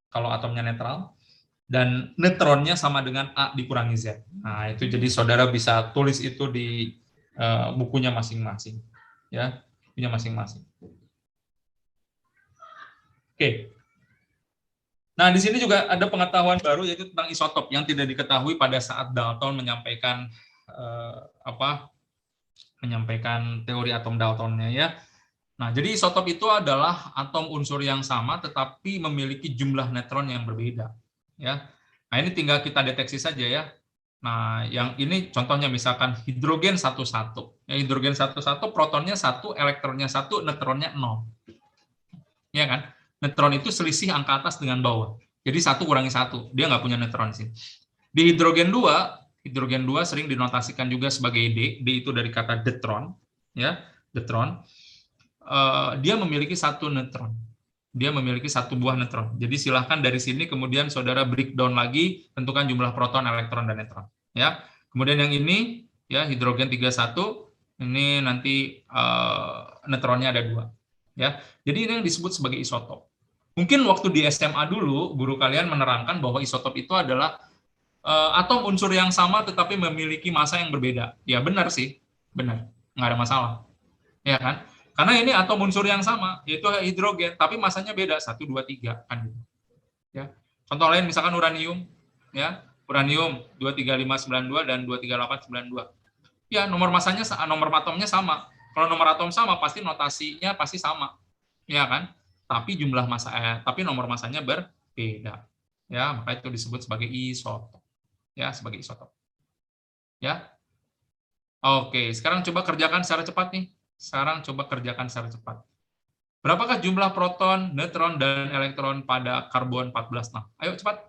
kalau atomnya netral. Dan neutronnya sama dengan A dikurangi Z. Nah, itu jadi saudara bisa tulis itu di bukunya masing-masing, ya, bukunya masing-masing. Oke. Nah, di sini juga ada pengetahuan baru yaitu tentang isotop yang tidak diketahui pada saat Dalton menyampaikan menyampaikan teori atom Daltonnya, ya. Nah, jadi isotop itu adalah atom unsur yang sama tetapi memiliki jumlah neutron yang berbeda. Ya, nah ini tinggal kita deteksi saja, ya. Nah, yang ini contohnya misalkan hidrogen 1,1. Ya, hidrogen 1,1, protonnya 1, elektronnya 1, neutronnya 0. Ya kan? Neutron itu selisih angka atas dengan bawah. Jadi 1 kurangi 1. Dia nggak punya neutron sih. Di hidrogen 2 sering dinotasikan juga sebagai D. D itu dari kata deuteron, ya, deuteron. Dia memiliki 1 neutron. Dia memiliki 1 buah neutron. Jadi silahkan dari sini kemudian saudara breakdown lagi, tentukan jumlah proton, elektron, dan neutron. Ya. Kemudian yang ini, ya, hidrogen 31, ini nanti neutronnya ada 2. Ya. Jadi ini yang disebut sebagai isotop. Mungkin waktu di SMA dulu, guru kalian menerangkan bahwa isotop itu adalah atom unsur yang sama tetapi memiliki massa yang berbeda. Ya benar sih, benar, nggak ada masalah. Ya kan? Karena ini atom unsur yang sama, yaitu hidrogen, tapi masanya beda, 1, 2, 3. Kan gitu. Ya. Contoh lain misalkan uranium, ya, uranium 23592 dan 23892. Ya, nomor masanya, nomor atomnya sama. Kalau nomor atom sama, pasti notasinya pasti sama. Ya kan? Tapi jumlah massa, tapi nomor masanya berbeda. Ya, maka itu disebut sebagai isotop. Ya, sebagai isotop. Ya. Oke, sekarang coba kerjakan secara cepat nih. Sekarang coba kerjakan secara cepat. Berapakah jumlah proton, neutron, dan elektron pada karbon 14? Nah, ayo cepat.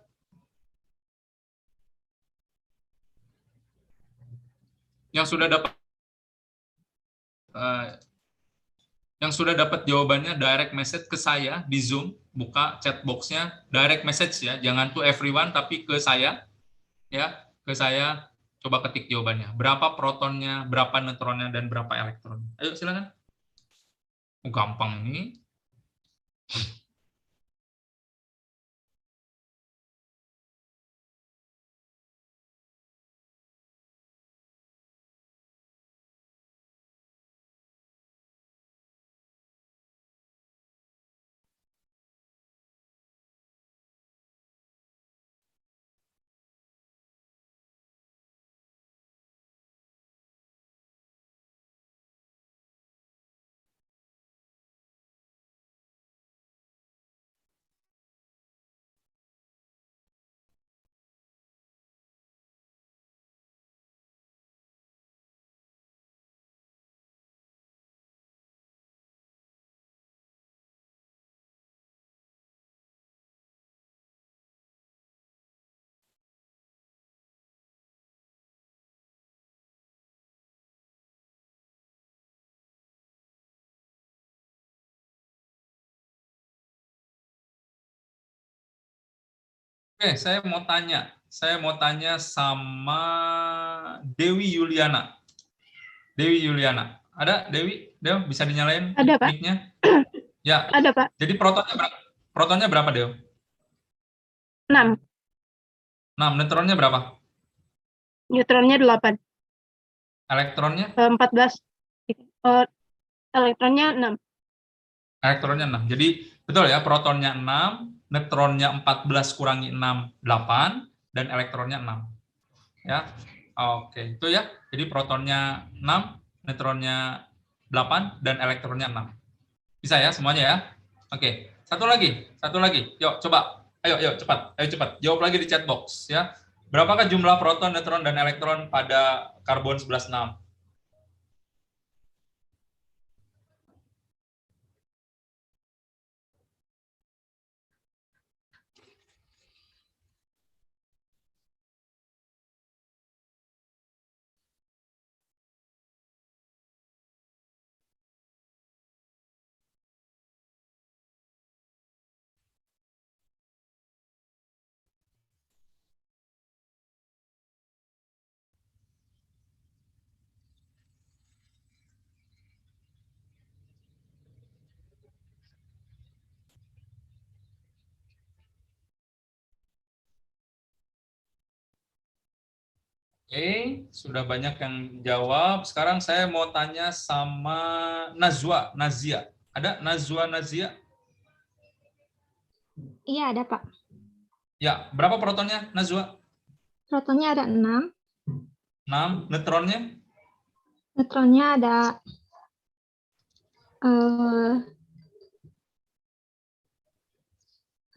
Yang sudah dapat jawabannya direct message ke saya di Zoom, buka chat box-nya, direct message ya, jangan to everyone tapi ke saya. Ya, ke saya. Coba ketik jawabannya. Berapa protonnya, berapa neutronnya, dan berapa elektronnya? Ayo silakan. Gampang ini. Oke, saya mau tanya sama Dewi Yuliana. Dewi Yuliana. Ada Dewi? Dew, bisa dinyalain Ada, Pak. mic-nya? Ya. Ada, Pak. Jadi protonnya berapa, Dew? 6. 6. Neutronnya berapa? Neutronnya 8. Elektronnya? 14. Elektronnya 6. Elektronnya 6. Jadi betul ya, protonnya 6, neutronnya 14 kurangi 6, 8, dan elektronnya 6. Ya. Oke, itu ya. Jadi protonnya 6, neutronnya 8, dan elektronnya 6. Bisa ya semuanya ya? Oke. Satu lagi. Yuk, coba. Ayo cepat. Jawab lagi di chat box ya. Berapakah jumlah proton, neutron, dan elektron pada karbon 11,6? Oke, sudah banyak yang jawab. Sekarang saya mau tanya sama Nazia. Ada Nazia? Iya, ada, Pak. Ya, berapa protonnya, Nazwa? Protonnya ada 6, 6. Neutronnya? neutronnya ada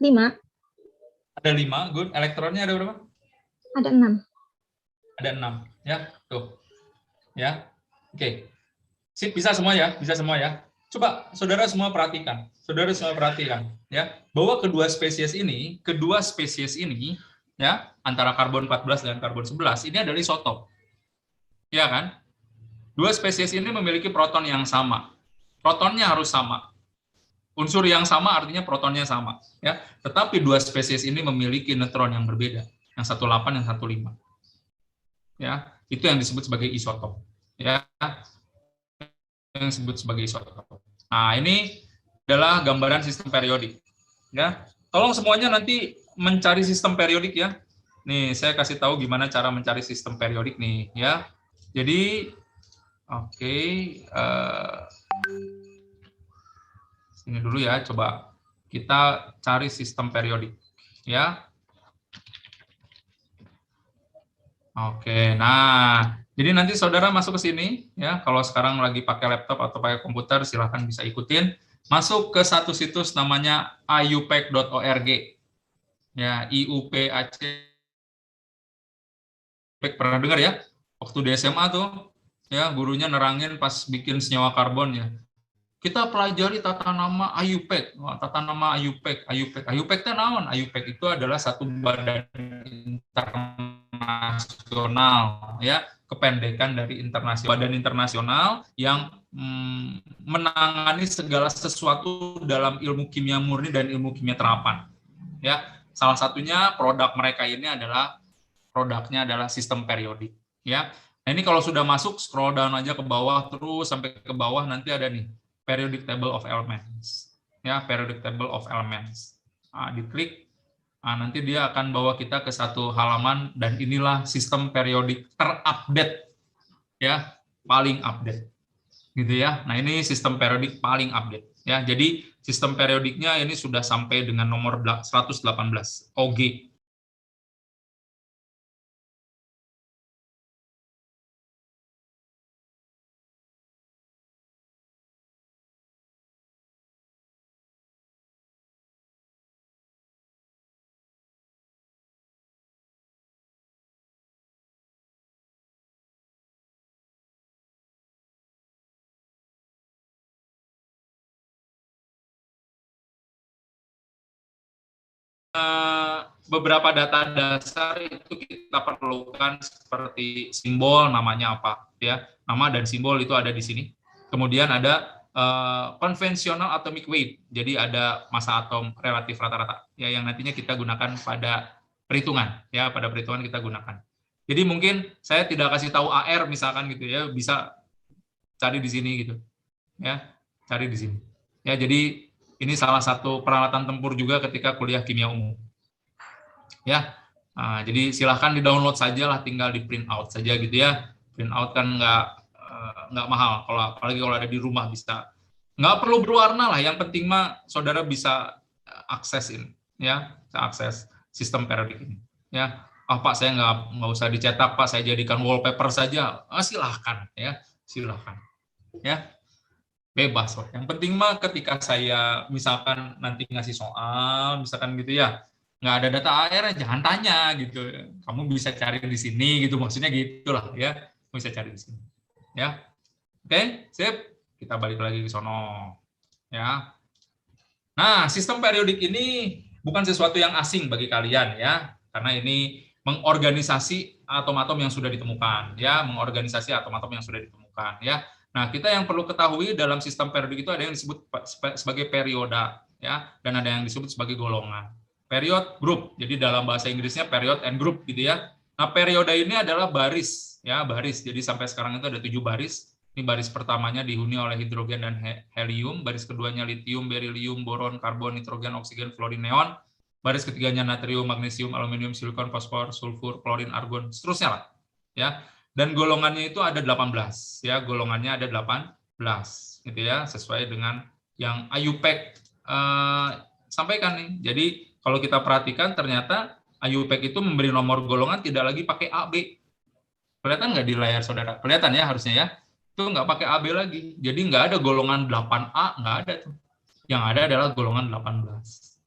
5, Ada 5, good. Elektronnya ada berapa? ada 6. Ada 6. Ya, tuh. Ya, oke. Sip, bisa semua ya? Coba saudara semua perhatikan. Saudara semua perhatikan ya, bahwa kedua spesies ini ya, antara karbon 14 dan karbon 11 ini adalah isotop. Ya kan? Dua spesies ini memiliki proton yang sama. Protonnya harus sama. Unsur yang sama artinya protonnya sama, ya. Tetapi dua spesies ini memiliki neutron yang berbeda, yang 18, yang 15. Ya, itu yang disebut sebagai isotop. Ya, yang disebut sebagai isotop. Nah, ini adalah gambaran sistem periodik. Ya, tolong semuanya nanti mencari sistem periodik ya. Nih, saya kasih tahu gimana cara mencari sistem periodik nih, ya. Jadi, oke, sini dulu ya. Coba kita cari sistem periodik, ya. Oke, nah, jadi nanti saudara masuk ke sini, ya. Kalau sekarang lagi pakai laptop atau pakai komputer, silahkan bisa ikutin. Masuk ke satu situs namanya iupec.org, ya, IUPAC. Pernah dengar ya? Waktu di SMA tuh, ya, gurunya nerangin pas bikin senyawa karbon ya. Kita pelajari tata nama IUPAC, tata nama IUPAC itu naon? IUPAC itu adalah satu badan internasional, ya, kependekan dari internasional, badan internasional yang menangani segala sesuatu dalam ilmu kimia murni dan ilmu kimia terapan. Ya, salah satunya produk mereka ini adalah sistem periodik. Ya, nah, ini kalau sudah masuk scroll down aja ke bawah terus sampai ke bawah nanti ada nih periodic table of elements. Ya, periodic table of elements. Nah, diklik. Nah, nanti dia akan bawa kita ke satu halaman dan inilah sistem periodik terupdate, ya, paling update, gitu ya. Nah, ini sistem periodik paling update, ya. Jadi sistem periodiknya ini sudah sampai dengan nomor 118 OG. Beberapa data dasar itu kita perlukan seperti simbol, namanya apa, ya, nama dan simbol itu ada di sini. Kemudian ada konvensional atomic weight, jadi ada massa atom relatif rata-rata, ya, yang nantinya kita gunakan pada perhitungan, ya, pada perhitungan kita gunakan. Jadi mungkin saya tidak kasih tahu AR misalkan gitu ya, bisa cari di sini gitu, ya, cari di sini, ya. Jadi ini salah satu peralatan tempur juga ketika kuliah kimia umum. Ya, nah, jadi silahkan di-download saja lah, tinggal di print out saja gitu ya. Print out kan nggak mahal, apalagi kalau ada di rumah bisa. Nggak perlu berwarna lah, yang penting mah saudara bisa aksesin, ya, akses sistem periodik ini. Ya, Pak saya nggak usah dicetak Pak, saya jadikan wallpaper saja. Silahkan, ya, silahkan, ya. Bebas loh. Yang penting mah ketika saya misalkan nanti ngasih soal, misalkan gitu ya, nggak ada data AR, jangan tanya gitu. Kamu bisa cari di sini gitu, maksudnya gitulah ya. Bisa cari di sini. Ya. Oke, sip. Kita balik lagi ke sono. Ya. Nah, sistem periodik ini bukan sesuatu yang asing bagi kalian ya, karena ini mengorganisasi atom-atom yang sudah ditemukan ya, mengorganisasi atom-atom yang sudah ditemukan ya. Nah, kita yang perlu ketahui dalam sistem periodik itu ada yang disebut sebagai perioda, ya, dan ada yang disebut sebagai golongan. Period, group. Jadi dalam bahasa Inggrisnya period and group, gitu ya. Nah, perioda ini adalah baris, ya, baris. Jadi sampai sekarang itu ada 7 baris. Ini baris pertamanya dihuni oleh hidrogen dan helium. Baris keduanya litium, berilium, boron, karbon, nitrogen, oksigen, fluorine, neon. Baris ketiganya natrium, magnesium, aluminium, silikon, fosfor, sulfur, klorin, argon, seterusnya lah, ya. Dan golongannya itu ada 18, ya, golongannya ada 18, gitu ya, sesuai dengan yang IUPAC sampaikan nih. Jadi kalau kita perhatikan ternyata IUPAC itu memberi nomor golongan tidak lagi pakai AB. Kelihatan nggak di layar saudara? Kelihatan ya harusnya ya. Itu nggak pakai AB lagi. Jadi nggak ada golongan 8A, nggak ada tuh. Yang ada adalah golongan 18.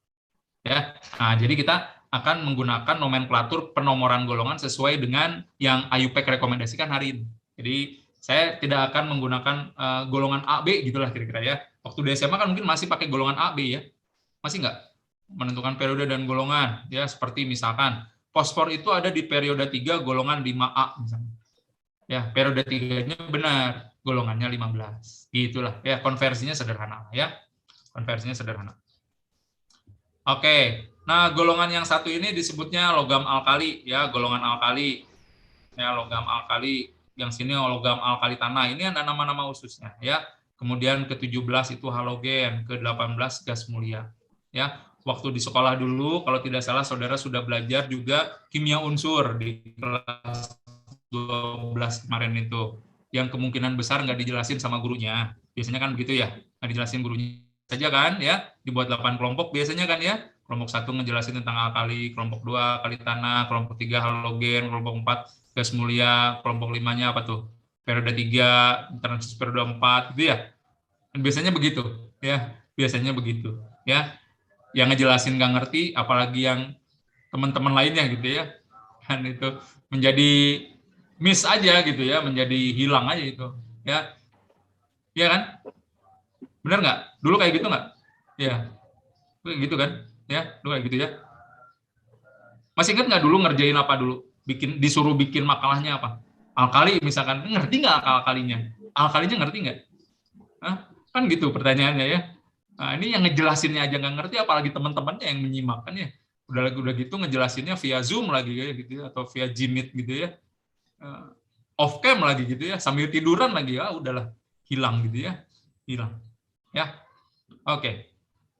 Ya. Nah, jadi kita akan menggunakan nomenklatur penomoran golongan sesuai dengan yang IUPAC rekomendasikan hari ini. Jadi Saya tidak akan menggunakan golongan A, B gitulah kira-kira ya. Waktu di SMA kan mungkin masih pakai golongan A, B ya. Masih nggak? Menentukan periode dan golongan. Ya, seperti misalkan fosfor itu ada di periode 3 golongan 5A misalnya. Ya, periode 3-nya benar, golongannya 15. Gitulah. Ya, konversinya sederhana ya. Konversinya sederhana. Oke. Nah, golongan yang satu ini disebutnya logam alkali ya, golongan alkali. Ya, logam alkali. Yang sini logam alkali tanah. Ini ada nama-nama khususnya ya. Kemudian ke-17 itu halogen, ke-18 gas mulia. Ya, waktu di sekolah dulu kalau tidak salah saudara sudah belajar juga kimia unsur di kelas 12 kemarin itu. Yang kemungkinan besar nggak dijelasin sama gurunya. Biasanya kan begitu ya, nggak dijelasin gurunya saja kan ya, dibuat 8 kelompok biasanya kan ya. Kelompok 1 ngejelasin tentang alkali, kelompok 2 kali tanah, kelompok 3 halogen, kelompok 4 gas mulia, kelompok 5-nya apa tuh? Periode 3, transis periode 4 gitu ya. Dan biasanya begitu ya, biasanya begitu ya. Yang ngejelasin nggak ngerti, apalagi yang teman-teman lainnya gitu ya. Kan itu menjadi miss aja gitu ya, menjadi hilang aja itu ya. Iya kan? Benar nggak? Dulu kayak gitu nggak? Ya, gitu kan? Ya, dulu kayak gitu ya. Masih ingat nggak dulu ngerjain apa dulu? Disuruh bikin makalahnya apa? Alkali misalkan, ngerti nggak alkalinya? Alkalinya ngerti nggak? Hah? Kan gitu pertanyaannya ya. Nah, ini yang ngejelasinnya aja nggak ngerti, apalagi teman-temannya yang menyimak kan ya. Udah gitu ngejelasinnya via Zoom lagi ya gitu ya, atau via Jimit gitu ya. Off cam lagi gitu ya, sambil tiduran lagi ya, udahlah hilang gitu ya. Hilang. Ya. Oke.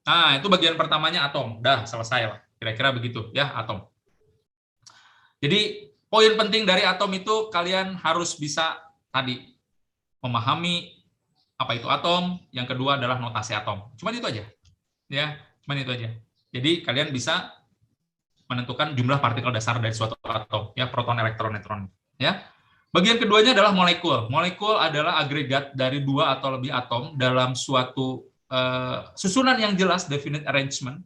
Nah, itu bagian pertamanya atom. Dah selesai lah. Kira-kira begitu ya, atom. Jadi, poin penting dari atom itu kalian harus bisa tadi memahami apa itu atom, yang kedua adalah notasi atom. Cuman itu aja. Ya, cuman itu aja. Jadi, kalian bisa menentukan jumlah partikel dasar dari suatu atom, ya, proton, elektron, neutron, ya. Bagian keduanya adalah molekul. Molekul adalah agregat dari 2 atau lebih atom dalam suatu susunan yang jelas, definite arrangement,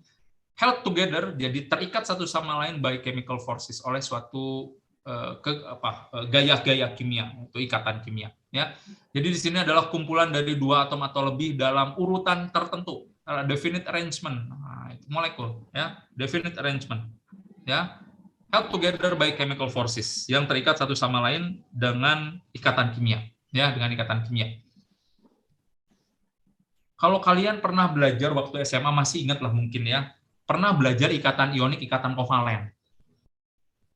held together, jadi terikat satu sama lain by chemical forces, oleh suatu gaya-gaya kimia, itu ikatan kimia. Ya, jadi di sini adalah kumpulan dari 2 atom atau lebih dalam urutan tertentu, definite arrangement, nah, itu molekul, ya, definite arrangement, ya, held together by chemical forces, yang terikat satu sama lain dengan ikatan kimia, ya, dengan ikatan kimia. Kalau kalian pernah belajar waktu SMA, masih ingat lah mungkin ya, pernah belajar ikatan ionik, ikatan kovalen.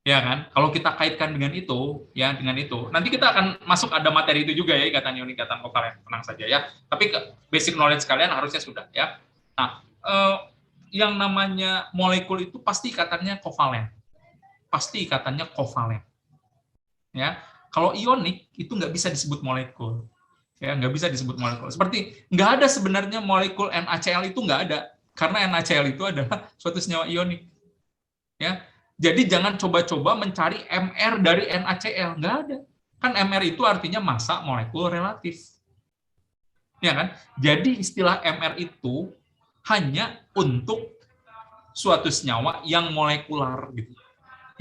Ya kan? Kalau kita kaitkan dengan itu, ya dengan itu, nanti kita akan masuk ada materi itu juga ya, ikatan ionik, ikatan kovalen, tenang saja ya. Tapi basic knowledge kalian harusnya sudah ya. Nah, yang namanya molekul itu pasti ikatannya kovalen. Pasti ikatannya kovalen. Ya. Kalau ionik itu nggak bisa disebut molekul. Ya, nggak bisa disebut molekul. Seperti nggak ada sebenarnya molekul NaCl itu nggak ada, karena NaCl itu adalah suatu senyawa ionik. Ya, jadi jangan coba-coba mencari Mr dari NaCl, nggak ada. Kan Mr itu artinya massa molekul relatif. Ya kan? Jadi istilah Mr itu hanya untuk suatu senyawa yang molekular gitu.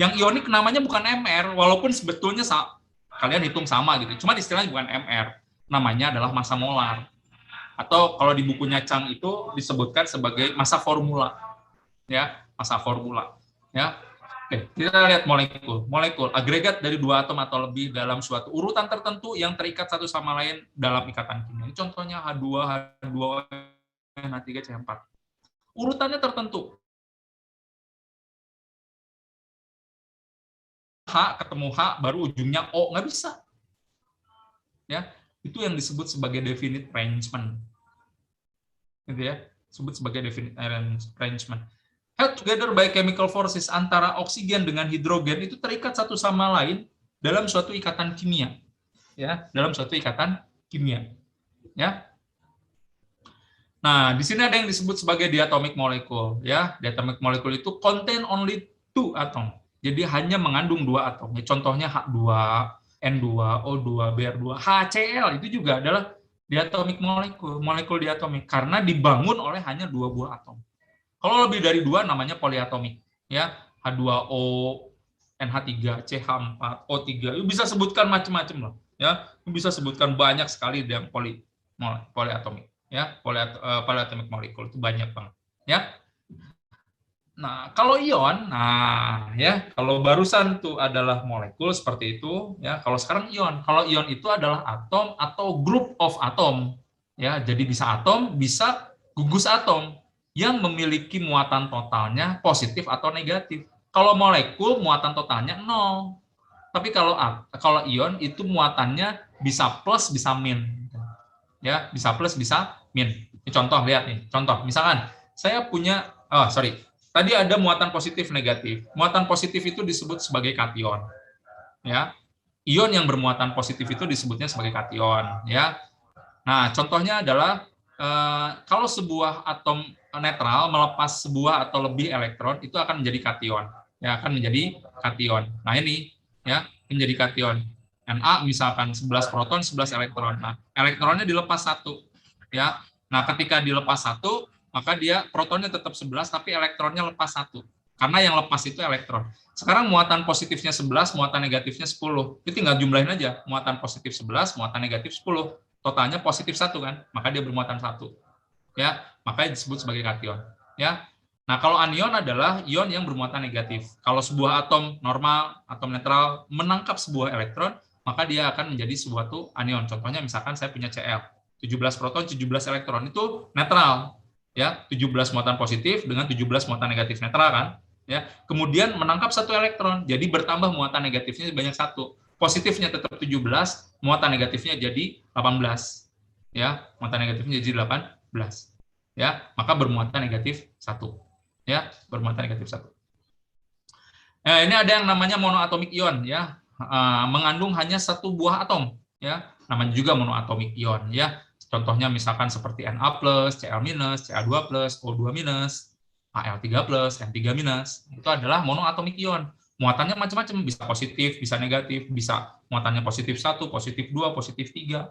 Yang ionik namanya bukan Mr, walaupun sebetulnya kalian hitung sama gitu. Cuma istilahnya bukan Mr. Namanya adalah massa molar. Atau kalau di bukunya Chang itu disebutkan sebagai massa formula. Ya, massa formula. Ya. Oke, kita lihat molekul. Molekul agregat dari 2 atom atau lebih dalam suatu urutan tertentu yang terikat satu sama lain dalam ikatan kimia. Contohnya H2, H2, H3, CH4. Urutannya tertentu. H ketemu H baru ujungnya O, nggak bisa. Ya. Itu yang disebut sebagai definite arrangement. Gitu ya, disebut sebagai definite arrangement. Held together by chemical forces, antara oksigen dengan hidrogen itu terikat satu sama lain dalam suatu ikatan kimia. Ya, dalam suatu ikatan kimia. Ya. Nah, di sini ada yang disebut sebagai diatomic molecule, ya. Diatomic molecule itu contain only 2 atom. Jadi hanya mengandung 2 atom. Ya, contohnya H2, N2, O2, Br2, HCl itu juga adalah diatomic molecule, molekul diatomik, karena dibangun oleh hanya 2 buah atom. Kalau lebih dari 2 namanya poliatomik, ya. H2O, NH3, CH4, O3, bisa sebutkan macam-macam lah. ya. Bisa sebutkan banyak sekali yang poliatomik, ya, polyatomic molecule itu banyak banget, ya. Nah, kalau ion, nah ya, kalau barusan itu adalah molekul seperti itu, ya. Kalau sekarang ion, kalau ion itu adalah atom atau group of atom, ya. Jadi bisa atom, bisa gugus atom yang memiliki muatan totalnya positif atau negatif. Kalau molekul muatan totalnya nol, tapi kalau ion itu muatannya bisa plus, bisa min, ya, bisa plus, bisa min. Ini contoh, lihat nih, contoh, misalkan saya punya, sorry, tadi ada muatan positif negatif. Muatan positif itu disebut sebagai kation, ya. Ion yang bermuatan positif itu disebutnya sebagai kation, ya. Nah, contohnya adalah kalau sebuah atom netral melepas sebuah atau lebih elektron itu akan menjadi kation, ya, akan menjadi kation. Nah, ini ya, menjadi kation. Na misalkan 11 proton, 11 elektron. Nah, elektronnya dilepas satu, ya. Nah, ketika dilepas satu, maka dia protonnya tetap 11 tapi elektronnya lepas satu. Karena yang lepas itu elektron. Sekarang muatan positifnya 11, muatan negatifnya 10. Itu tinggal jumlahin aja. Muatan positif 11, muatan negatif 10. Totalnya positif satu kan, maka dia bermuatan satu. Ya, makanya disebut sebagai kation. Ya. Nah, kalau anion adalah ion yang bermuatan negatif. Kalau sebuah atom normal, atom netral menangkap sebuah elektron, maka dia akan menjadi suatu anion. Contohnya misalkan saya punya Cl, 17 proton, 17 elektron, itu netral. Ya, 17 muatan positif dengan 17 muatan negatif netral kan? Ya. Kemudian menangkap satu elektron, jadi bertambah muatan negatifnya banyak satu. Positifnya tetap 17, muatan negatifnya jadi 18. Ya, muatan negatifnya jadi 18. Ya, maka bermuatan negatif 1. Ya, bermuatan negatif 1. Nah, ini ada yang namanya monoatomic ion, ya. Mengandung hanya satu buah atom, ya. Namanya juga monoatomic ion, ya. Contohnya misalkan seperti Na+, Cl-, Ca2+, O2-, Al3+, N3-. Itu adalah monoatomic ion. Muatannya macam-macam, bisa positif, bisa negatif, bisa muatannya positif 1, positif 2, positif 3,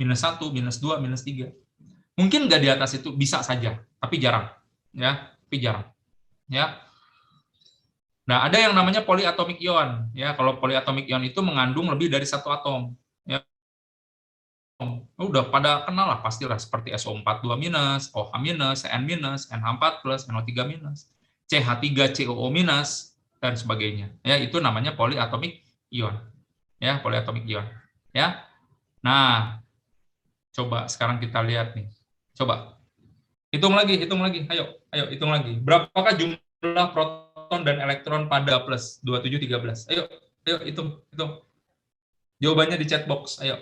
-1, -2, -3. Mungkin nggak di atas itu, bisa saja, tapi jarang. Ya, tapi jarang. Ya. Nah, ada yang namanya polyatomic ion. Ya, kalau polyatomic ion itu mengandung lebih dari satu atom. Ya, udah pada kenal lah pastilah, seperti SO42-, OH-, Cn-, NH4+, NO3-, CH3COO-, dan sebagainya. Ya, itu namanya polyatomic ion. Ya, polyatomic ion. Ya. Nah, coba sekarang kita lihat nih. Coba hitung lagi, hitung lagi. Ayo hitung lagi. Berapakah jumlah proton dan elektron pada plus 27, 13? Ayo hitung, hitung. Jawabannya di chat box. Ayo.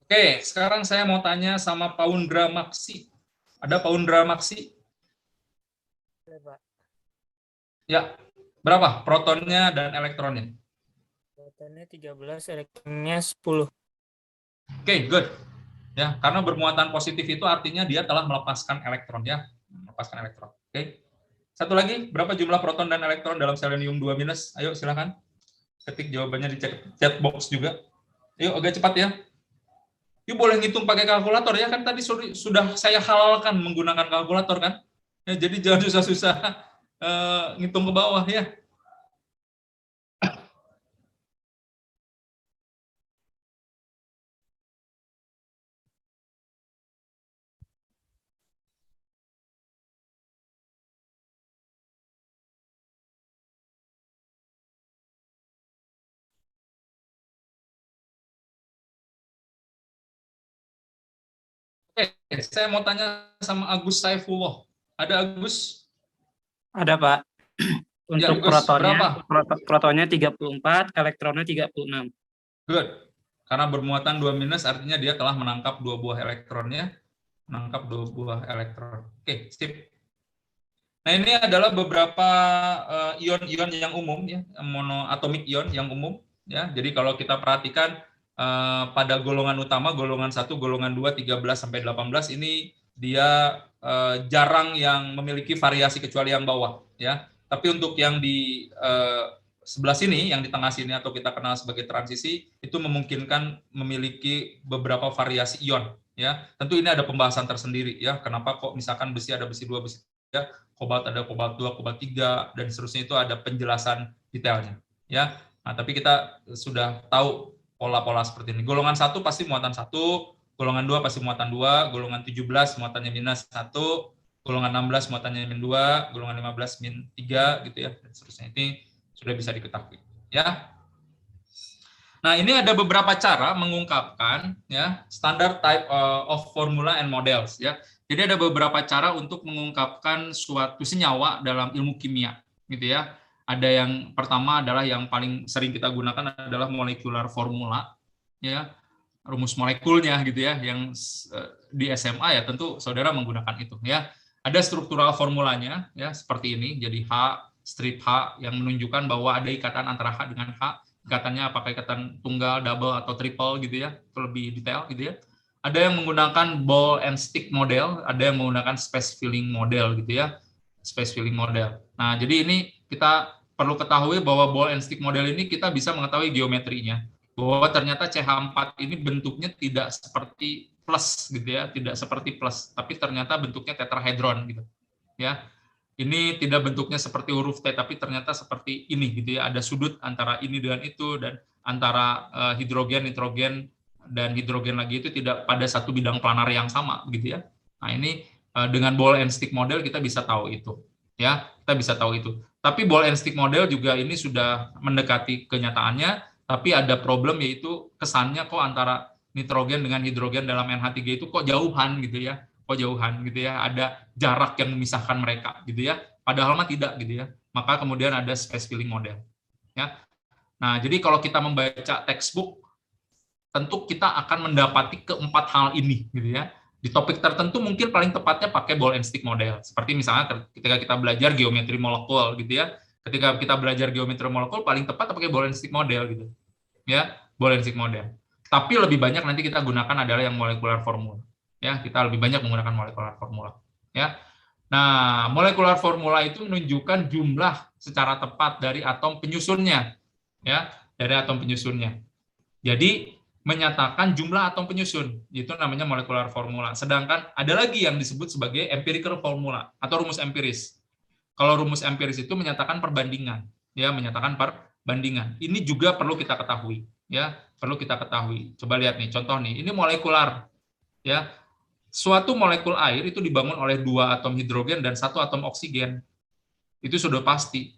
Oke, sekarang saya mau tanya sama Paundra Maksi. Ada Paundra Maksi? Ya. Berapa protonnya dan elektronnya? Protonnya 13, elektronnya 10. Oke, good. Ya, karena bermuatan positif itu artinya dia telah melepaskan elektron, ya. Melepaskan elektron. Oke. Satu lagi, berapa jumlah proton dan elektron dalam selenium 2-? Ayo silakan. Ketik jawabannya di chat box juga. Yuk agak cepat ya. Yuk boleh ngitung pakai kalkulator ya, kan tadi sudah saya halalkan menggunakan kalkulator kan. Ya, jadi jangan susah-susah ngitung ke bawah ya. Saya mau tanya sama Agus Saifullah. Ada Agus? Ada, Pak. Untuk Gus, berapa? protonnya 34, elektronnya 36. Good. Karena bermuatan 2 minus artinya dia telah menangkap 2 buah elektronnya. Menangkap 2 buah elektron. Oke, sip. Nah, ini adalah beberapa ion-ion yang umum ya, monoatomic ion yang umum ya. Jadi kalau kita perhatikan pada golongan utama, golongan 1, golongan 2, 13 sampai 18 ini dia jarang yang memiliki variasi kecuali yang bawah ya. Tapi untuk yang di sebelah sini, yang di tengah sini atau kita kenal sebagai transisi, itu memungkinkan memiliki beberapa variasi ion ya. Tentu ini ada pembahasan tersendiri ya. Kenapa kok misalkan besi ada besi 2, besi 3, kobalt ada kobalt 2, kobalt 3 dan seterusnya, itu ada penjelasan detailnya ya. Nah, tapi kita sudah tahu pola-pola seperti ini. Golongan 1 pasti muatan 1, golongan 2 pasti muatan 2, golongan 17 muatannya minus 1, golongan 16 muatannya min 2, golongan 15 min 3 gitu ya, dan seterusnya. Ini sudah bisa diketahui ya. Nah, ini ada beberapa cara mengungkapkan ya standard type of formula and models ya. Jadi ada beberapa cara untuk mengungkapkan suatu senyawa dalam ilmu kimia gitu ya. Ada yang pertama adalah yang paling sering kita gunakan adalah molecular formula ya. Rumus molekulnya gitu ya, yang di SMA ya tentu saudara menggunakan itu ya. Ada struktural formulanya ya seperti ini. Jadi H, strip H yang menunjukkan bahwa ada ikatan antara H dengan H. Ikatannya apakah ikatan tunggal, double atau triple gitu ya. Itu lebih detail gitu ya. Ada yang menggunakan ball and stick model, ada yang menggunakan space filling model gitu ya. Space filling model. Nah, jadi ini kita perlu ketahui bahwa ball and stick model ini kita bisa mengetahui geometrinya. Bahwa ternyata CH4 ini bentuknya tidak seperti plus gitu ya, tidak seperti plus, tapi ternyata bentuknya tetrahedron gitu. Ya. Ini tidak bentuknya seperti huruf T, tapi ternyata seperti ini gitu ya, ada sudut antara ini dengan itu, dan antara hidrogen, nitrogen dan hidrogen lagi itu tidak pada satu bidang planar yang sama gitu ya. Nah, ini dengan ball and stick model kita bisa tahu itu. Ya, kita bisa tahu itu. Tapi ball and stick model juga ini sudah mendekati kenyataannya, tapi ada problem yaitu kesannya kok antara nitrogen dengan hidrogen dalam NH3 itu kok jauhan gitu ya. Kok jauhan gitu ya. Ada jarak yang memisahkan mereka gitu ya. Padahal mah tidak gitu ya. Maka kemudian ada space filling model. Ya. Nah, jadi kalau kita membaca textbook, tentu kita akan mendapati keempat hal ini gitu ya. Di topik tertentu mungkin paling tepatnya pakai ball and stick model. Seperti misalnya ketika kita belajar geometri molekul gitu ya. Ketika kita belajar geometri molekul paling tepat pakai ball and stick model gitu. Ya, ball and stick model. Tapi lebih banyak nanti kita gunakan adalah yang molecular formula. Ya, kita lebih banyak menggunakan molecular formula. Ya. Nah, molecular formula itu menunjukkan jumlah secara tepat dari atom penyusunnya. Ya, dari atom penyusunnya. Jadi menyatakan jumlah atom penyusun, itu namanya molecular formula. Sedangkan ada lagi yang disebut sebagai empirical formula atau rumus empiris. Kalau rumus empiris itu menyatakan perbandingan, ya, menyatakan perbandingan. Ini juga perlu kita ketahui, ya, perlu kita ketahui. Coba lihat nih, contoh nih, ini molekular, ya. Suatu molekul air itu dibangun oleh 2 atom hidrogen dan 1 atom oksigen. Itu sudah pasti,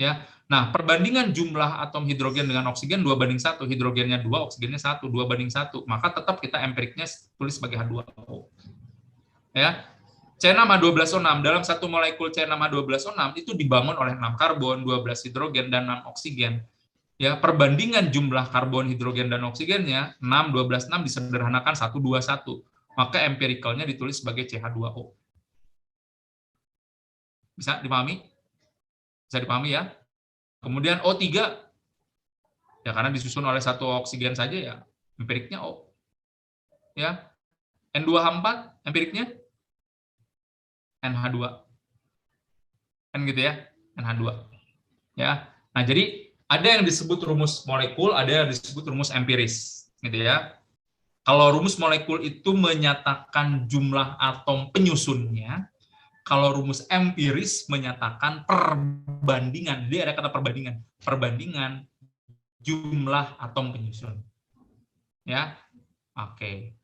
ya. Nah, perbandingan jumlah atom hidrogen dengan oksigen 2:1, hidrogennya 2, oksigennya 1, 2:1. Maka tetap kita empiriknya tulis sebagai H2O. Ya. C6H12O6, dalam satu molekul C6H12O6 itu dibangun oleh 6 karbon, 12 hidrogen, dan 6 oksigen. Ya, perbandingan jumlah karbon, hidrogen, dan oksigennya 6, 12, 6 disederhanakan 1, 2, 1. Maka empirikalnya ditulis sebagai CH2O. Bisa dipahami? Bisa dipahami ya? Kemudian O3, ya karena disusun oleh 1 oksigen saja ya, empiriknya O. Ya. N2H4, empiriknya NH2. Kan gitu ya, NH2. Ya. Nah, jadi ada yang disebut rumus molekul, ada yang disebut rumus empiris, gitu ya. Kalau rumus molekul itu menyatakan jumlah atom penyusunnya, kalau rumus empiris menyatakan perbandingan, dia ada kata perbandingan, perbandingan jumlah atom penyusun. Ya, oke.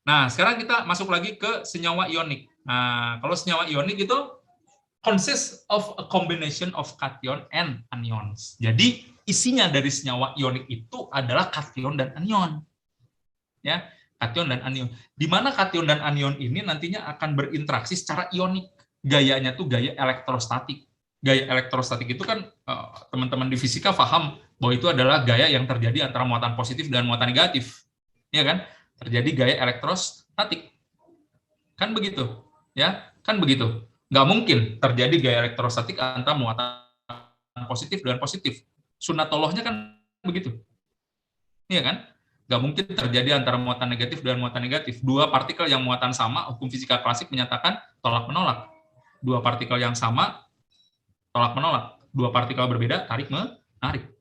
Nah, sekarang kita masuk lagi ke senyawa ionik. Nah, kalau senyawa ionik itu consists of a combination of cation and anions. Jadi isinya dari senyawa ionik itu adalah cation dan anion. Ya, kation dan anion. Di mana kation dan anion ini nantinya akan berinteraksi secara ionik. Gayanya tuh gaya elektrostatik. Gaya elektrostatik itu kan teman-teman di fisika paham bahwa itu adalah gaya yang terjadi antara muatan positif dan muatan negatif. Ya kan? Terjadi gaya elektrostatik. Kan begitu. Ya, kan begitu. Nggak mungkin terjadi gaya elektrostatik antara muatan positif dan positif. Sunatolohnya kan begitu. Iya kan? Nggak mungkin terjadi antara muatan negatif dan muatan negatif. Dua partikel yang muatan sama, hukum fisika klasik menyatakan tolak-menolak. Dua partikel yang sama, tolak-menolak. Dua partikel berbeda, tarik-menarik.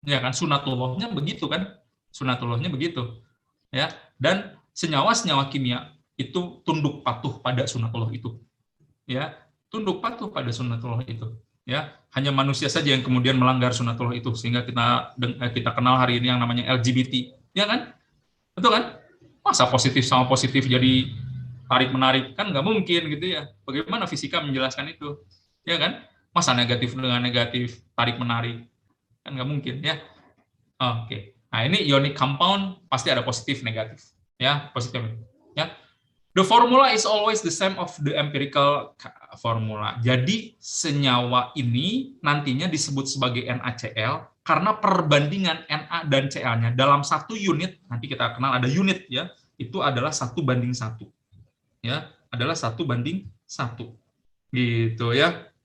Ya kan? Sunatolohnya begitu kan? Sunatolohnya begitu. Ya. Dan senyawa-senyawa kimia itu tunduk patuh pada sunatullah itu. Ya, tunduk patuh pada sunatullah itu. Ya, hanya manusia saja yang kemudian melanggar sunatullah itu, sehingga kita kenal hari ini yang namanya LGBT, ya kan? Betul kan? Masa positif sama positif jadi tarik menarik, kan nggak mungkin gitu ya. Bagaimana fisika menjelaskan itu, ya kan? Masa negatif dengan negatif tarik menarik, kan nggak mungkin ya. Oke. Nah, ini ionic compound pasti ada positif negatif, ya, positif ya. The formula is always the same of the empirical formula. Jadi senyawa ini nantinya disebut sebagai NaCl karena perbandingan Na dan Cl-nya dalam satu unit, nanti kita kenal ada unit ya, itu adalah 1:1. Ya, adalah 1:1. Gitu ya.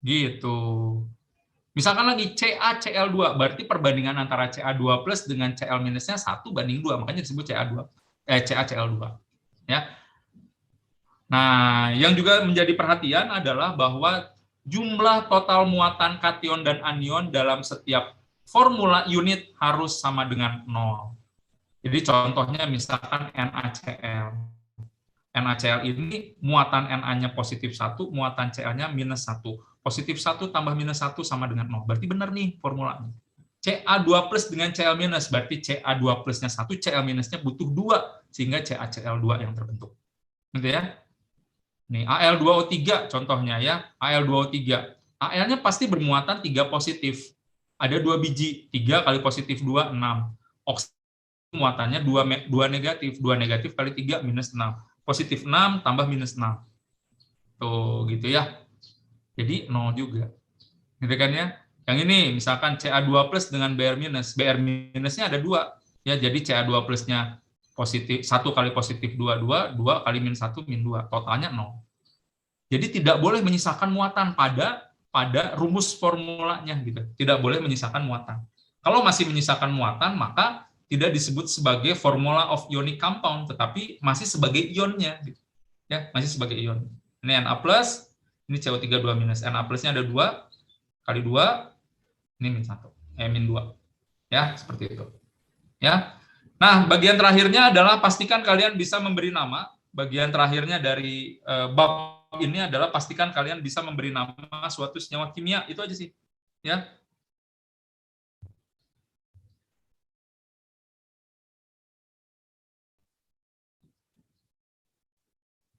Gitu. Misalkan lagi CaCl2, berarti perbandingan antara Ca2 plus dengan Cl minusnya 1:2, makanya disebut CaCl2. Ya. Nah, yang juga menjadi perhatian adalah bahwa jumlah total muatan kation dan anion dalam setiap formula unit harus sama dengan 0. Jadi contohnya misalkan NaCl. NaCl ini muatan Na-nya positif 1, muatan Cl-nya minus 1. Positif 1 tambah minus 1 sama dengan 0. Berarti benar nih formulanya. Ca2 plus dengan Cl minus, berarti Ca2 plusnya 1, Cl minusnya butuh 2, sehingga CaCl2 yang terbentuk. Gitu ya. Nih, Al2O3 contohnya ya, Al2O3. Al-nya pasti bermuatan 3 positif. Ada 2 biji, 3 kali positif 2, 6. Oksigen muatannya 2 negatif, 2 negatif kali 3, minus 6. Positif 6 tambah minus 6. Tuh, gitu ya. Jadi 0 juga. Gitu kan ya? Yang ini misalkan Ca2 plus dengan Br minus. Br minusnya ada 2. Ya, jadi Ca2 plusnya positif 1 kali positif 2, 2 kali min 1 min 2. Totalnya 0. Jadi tidak boleh menyisakan muatan pada rumus formulanya gitu. Tidak boleh menyisakan muatan. Kalau masih menyisakan muatan, maka tidak disebut sebagai formula of ionic compound, tetapi masih sebagai ionnya gitu. Ya, masih sebagai ion. Ini Na plus, ini CO3 2 minus. Na plusnya ada 2 kali 2, ini min 1, min 2. Ya, seperti itu. Ya. Nah, bagian terakhirnya adalah pastikan kalian bisa memberi nama. Bagian terakhirnya dari bab ini adalah pastikan kalian bisa memberi nama suatu senyawa kimia. Itu aja sih. Ya.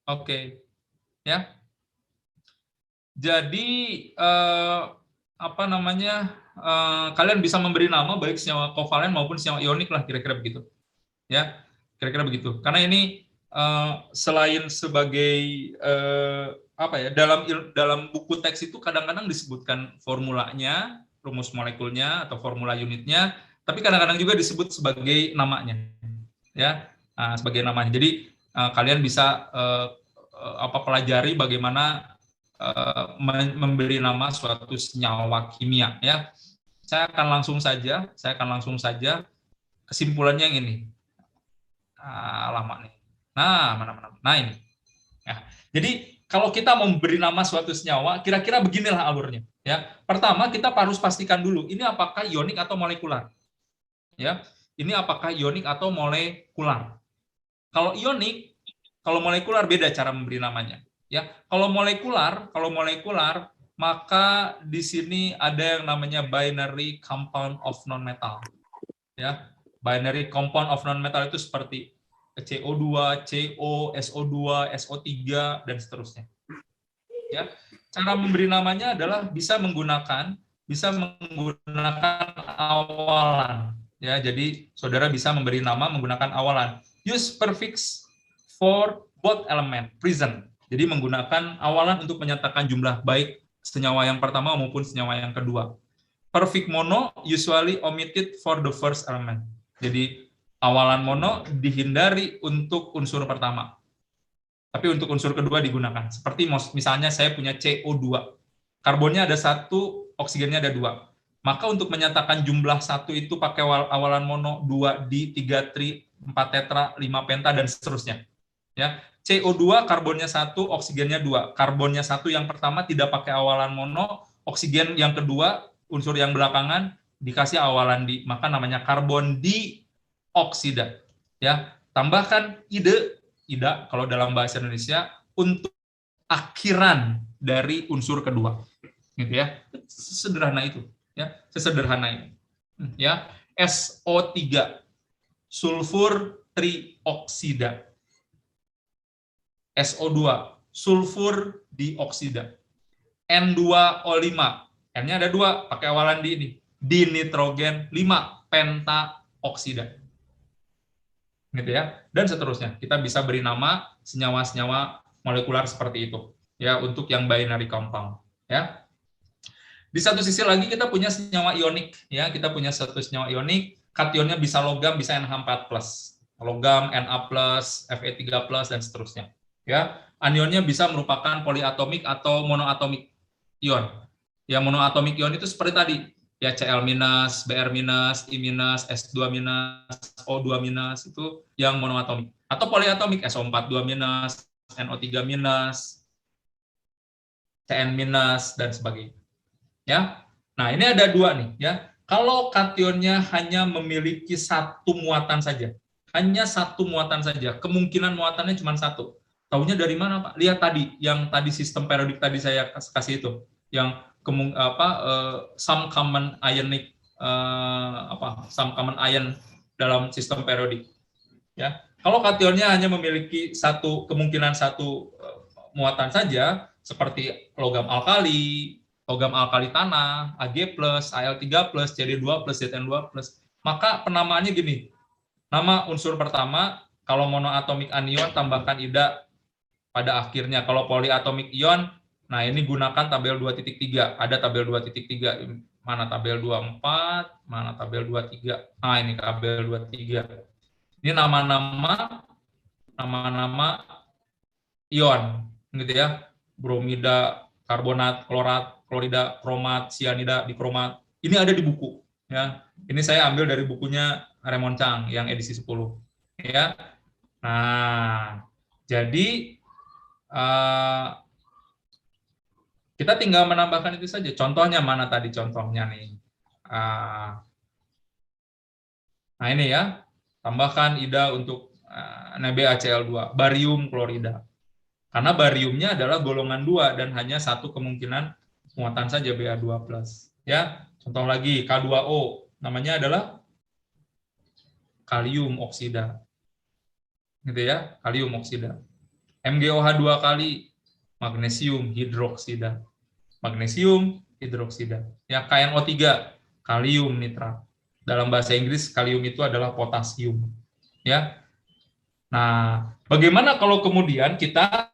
Oke. Ya. Jadi apa namanya? Kalian bisa memberi nama baik senyawa kovalen maupun senyawa ionik lah, kira-kira begitu. Ya, kira-kira begitu. Karena ini selain sebagai apa ya, dalam buku teks itu kadang-kadang disebutkan formulanya, rumus molekulnya atau formula unitnya, tapi kadang-kadang juga disebut sebagai namanya. Ya, sebagai namanya. Jadi kalian bisa pelajari bagaimana memberi nama suatu senyawa kimia ya. Saya akan langsung saja kesimpulannya yang ini. Lama nih. Nah ini. Ya. Jadi kalau kita memberi nama suatu senyawa, kira-kira beginilah alurnya ya. Pertama, kita harus pastikan dulu ini apakah ionik atau molekular. Ya. Ini apakah ionik atau molekular. Kalau ionik, kalau molekular beda cara memberi namanya. Ya, kalau molekular maka di sini ada yang namanya binary compound of nonmetal. Ya, binary compound of nonmetal itu seperti CO2, CO, SO2, SO3 dan seterusnya. Ya, cara memberi namanya adalah bisa menggunakan bisa menggunakan awalan. Ya, jadi saudara bisa memberi nama menggunakan awalan. Use prefix for both element present. Jadi menggunakan awalan untuk menyatakan jumlah baik senyawa yang pertama maupun senyawa yang kedua. Perfect mono usually omitted for the first element. Jadi awalan mono dihindari untuk unsur pertama. Tapi untuk unsur kedua digunakan. Seperti misalnya saya punya CO2. Karbonnya ada 1, oksigennya ada 2. Maka untuk menyatakan jumlah 1 itu pakai awalan mono, 2 di, 3 tri, 4 tetra, 5 penta, dan seterusnya. Ya, CO2 karbonnya 1, oksigennya 2. Karbonnya 1 yang pertama tidak pakai awalan mono, oksigen yang kedua, unsur yang belakangan dikasih awalan di, maka namanya karbon dioksida. Ya, tambahkan ida kalau dalam bahasa Indonesia untuk akhiran dari unsur kedua. Gitu ya. Sederhana itu, ya. Sesederhana ini. Ya, SO3 sulfur trioksida. SO2 sulfur dioksida. N2O5. N-nya ada 2, pakai awalan di ini. Dinitrogen 5 pentaoksida. Gitu ya. Dan seterusnya. Kita bisa beri nama senyawa-senyawa molekular seperti itu. Ya, untuk yang binary compound, ya. Di satu sisi lagi kita punya senyawa ionik, ya. Kita punya satu senyawa ionik, kationnya bisa logam, bisa NH4+. Logam, Na+, Fe3+, dan seterusnya. Ya, anionnya bisa merupakan poliatomik atau monoatomik ion. Ya, monoatomik ion itu seperti tadi, ya Cl-, Br-, I-, S2-, O2- itu yang monoatomik. Atau poliatomik, SO4-2-, NO3-, Cn-, dan sebagainya. Ya. Nah, ini ada 2 nih, ya. Kalau kationnya hanya memiliki 1 muatan saja, hanya 1 muatan saja, kemungkinan muatannya cuma 1. Taunya dari mana, Pak? Lihat tadi, yang tadi sistem periodik tadi saya kasih itu, yang some common ionic some common ion dalam sistem periodik. Ya, kalau kationnya hanya memiliki kemungkinan 1 muatan saja, seperti logam alkali tanah, Ag+, Al3+, Cd2+, Zn2+, maka penamaannya gini. Nama unsur pertama, kalau monoatomik anion tambahkan ida pada akhirnya. Kalau poliatomik ion, nah ini gunakan tabel 2.3. Ada tabel 2.3. Mana tabel 24, mana tabel 23. Nah, ini tabel 23. Ini nama-nama ion, gitu ya. Bromida, karbonat, klorat, klorida, kromat, sianida, dikromat. Ini ada di buku, ya. Ini saya ambil dari bukunya Raymond Chang yang edisi 10. Ya. Nah, jadi kita tinggal menambahkan itu saja. Contohnya mana tadi contohnya nih? Nah ini ya, tambahkan ida untuk NaBaCl2, barium klorida. Karena bariumnya adalah golongan 2 dan hanya 1 kemungkinan muatan saja Ba2+. Ya, contoh lagi K2O, namanya adalah kalium oksida. Gitu ya, kalium oksida. MgOH 2 kali magnesium hidroksida. Magnesium hidroksida. Ya, KNO3 kalium nitrat. Dalam bahasa Inggris kalium itu adalah potasium. Ya. Nah, bagaimana kalau kemudian kita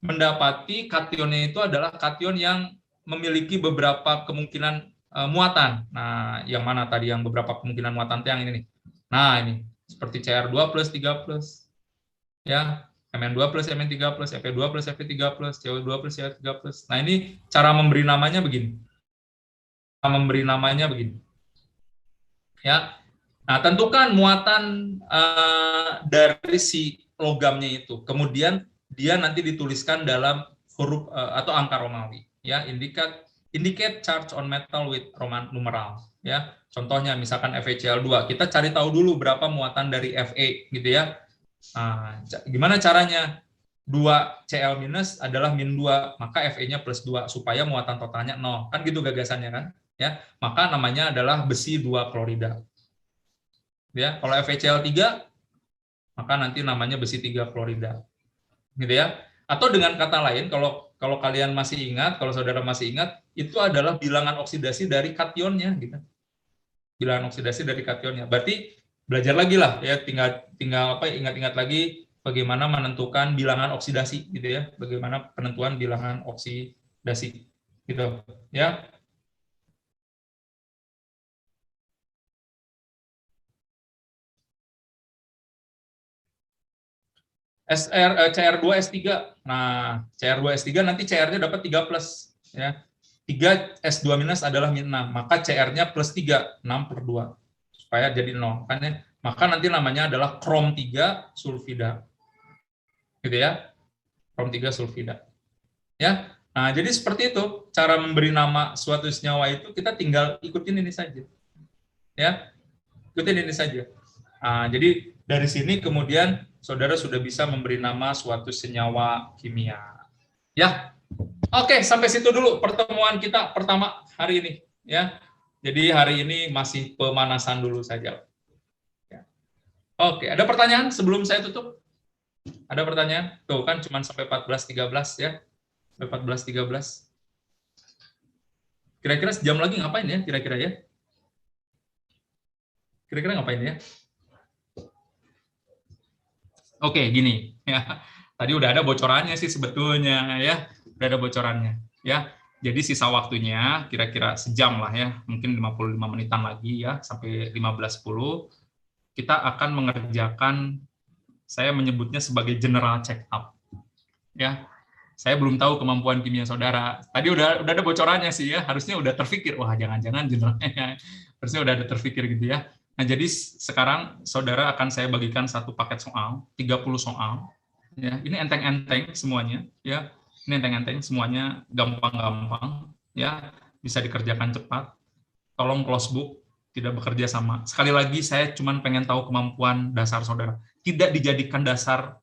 mendapati kationnya itu adalah kation yang memiliki beberapa kemungkinan muatan. Nah, yang mana tadi yang beberapa kemungkinan muatan yang ini nih. Nah, ini seperti Cr2+, 3+. Ya, Mn2+, Mn3+, Fe2+, Fe3+, CO2+, CO3+. Nah, ini cara memberi namanya begini. Ya. Nah, tentukan muatan dari si logamnya itu. Kemudian dia nanti dituliskan dalam huruf atau angka Romawi. Ya, indicate charge on metal with Roman numeral. Ya, contohnya misalkan FeCl2. Kita cari tahu dulu berapa muatan dari Fe, gitu ya. Nah, gimana caranya? 2Cl- adalah -2, maka Fe-nya +2 supaya muatan totalnya 0. Kan gitu gagasannya kan? Ya, maka namanya adalah besi 2 klorida. Ya, kalau FeCl3 maka nanti namanya besi 3 klorida. Gitu ya. Atau dengan kata lain, kalau kalian masih ingat, kalau saudara masih ingat, itu adalah bilangan oksidasi dari kationnya, gitu. Bilangan oksidasi dari kationnya. Berarti belajar lagi lah, ya, tinggal apa? Ingat-ingat lagi bagaimana menentukan bilangan oksidasi, gitu ya. Bagaimana penentuan bilangan oksidasi, gitu, ya. CR2S3. Nah, CR2S3 nanti CR-nya dapat 3 plus, ya. 3 S2 minus adalah -6, maka CR-nya plus 3, 6 per 2, supaya jadi 0. Maka nanti namanya adalah krom 3 sulfida. Gitu ya, krom 3 sulfida. Ya, nah jadi seperti itu, cara memberi nama suatu senyawa itu kita tinggal ikutin ini saja. Ya, ikutin ini saja. Nah, jadi dari sini kemudian saudara sudah bisa memberi nama suatu senyawa kimia. Ya, oke, sampai situ dulu pertemuan kita pertama hari ini. Ya, jadi hari ini masih pemanasan dulu saja. Ya. Oke, ada pertanyaan sebelum saya tutup? Ada pertanyaan? Tuh kan cuma sampai 14.13 ya, sampai 14.13. Kira-kira sejam lagi ngapain ya? Kira-kira ya? Kira-kira ngapain ya? Oke, gini ya. Tadi udah ada bocorannya sih sebetulnya ya. Udah ada bocorannya ya. Jadi sisa waktunya kira-kira sejam lah ya, mungkin 55 menitan lagi ya, sampai 15.10 kita akan mengerjakan, saya menyebutnya sebagai general check up. Ya. Saya belum tahu kemampuan kimia saudara. Tadi udah ada bocorannya sih ya, harusnya udah terpikir, wah jangan-jangan generalnya harusnya udah ada terpikir gitu ya. Nah, jadi sekarang saudara akan saya bagikan satu paket soal, 30 soal. Ya, ini enteng-enteng semuanya, ya. Ini enteng-enteng semuanya, gampang-gampang, ya. Bisa dikerjakan cepat. Tolong close book, tidak bekerja sama. Sekali lagi saya cuma pengen tahu kemampuan dasar saudara. Tidak dijadikan dasar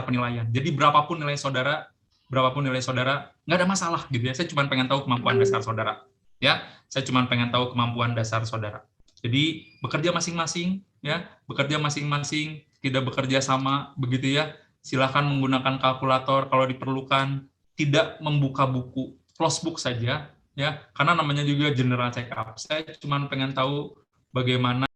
penilaian. Jadi berapapun nilai saudara, nggak ada masalah gitu ya. Saya cuma pengen tahu kemampuan dasar saudara. Ya, saya cuma pengen tahu kemampuan dasar saudara. Jadi bekerja masing-masing, ya, bekerja masing-masing, tidak bekerja sama, begitu ya. Silakan menggunakan kalkulator kalau diperlukan, tidak membuka buku, close book saja, ya, karena namanya juga general check up. Saya cuma pengen tahu bagaimana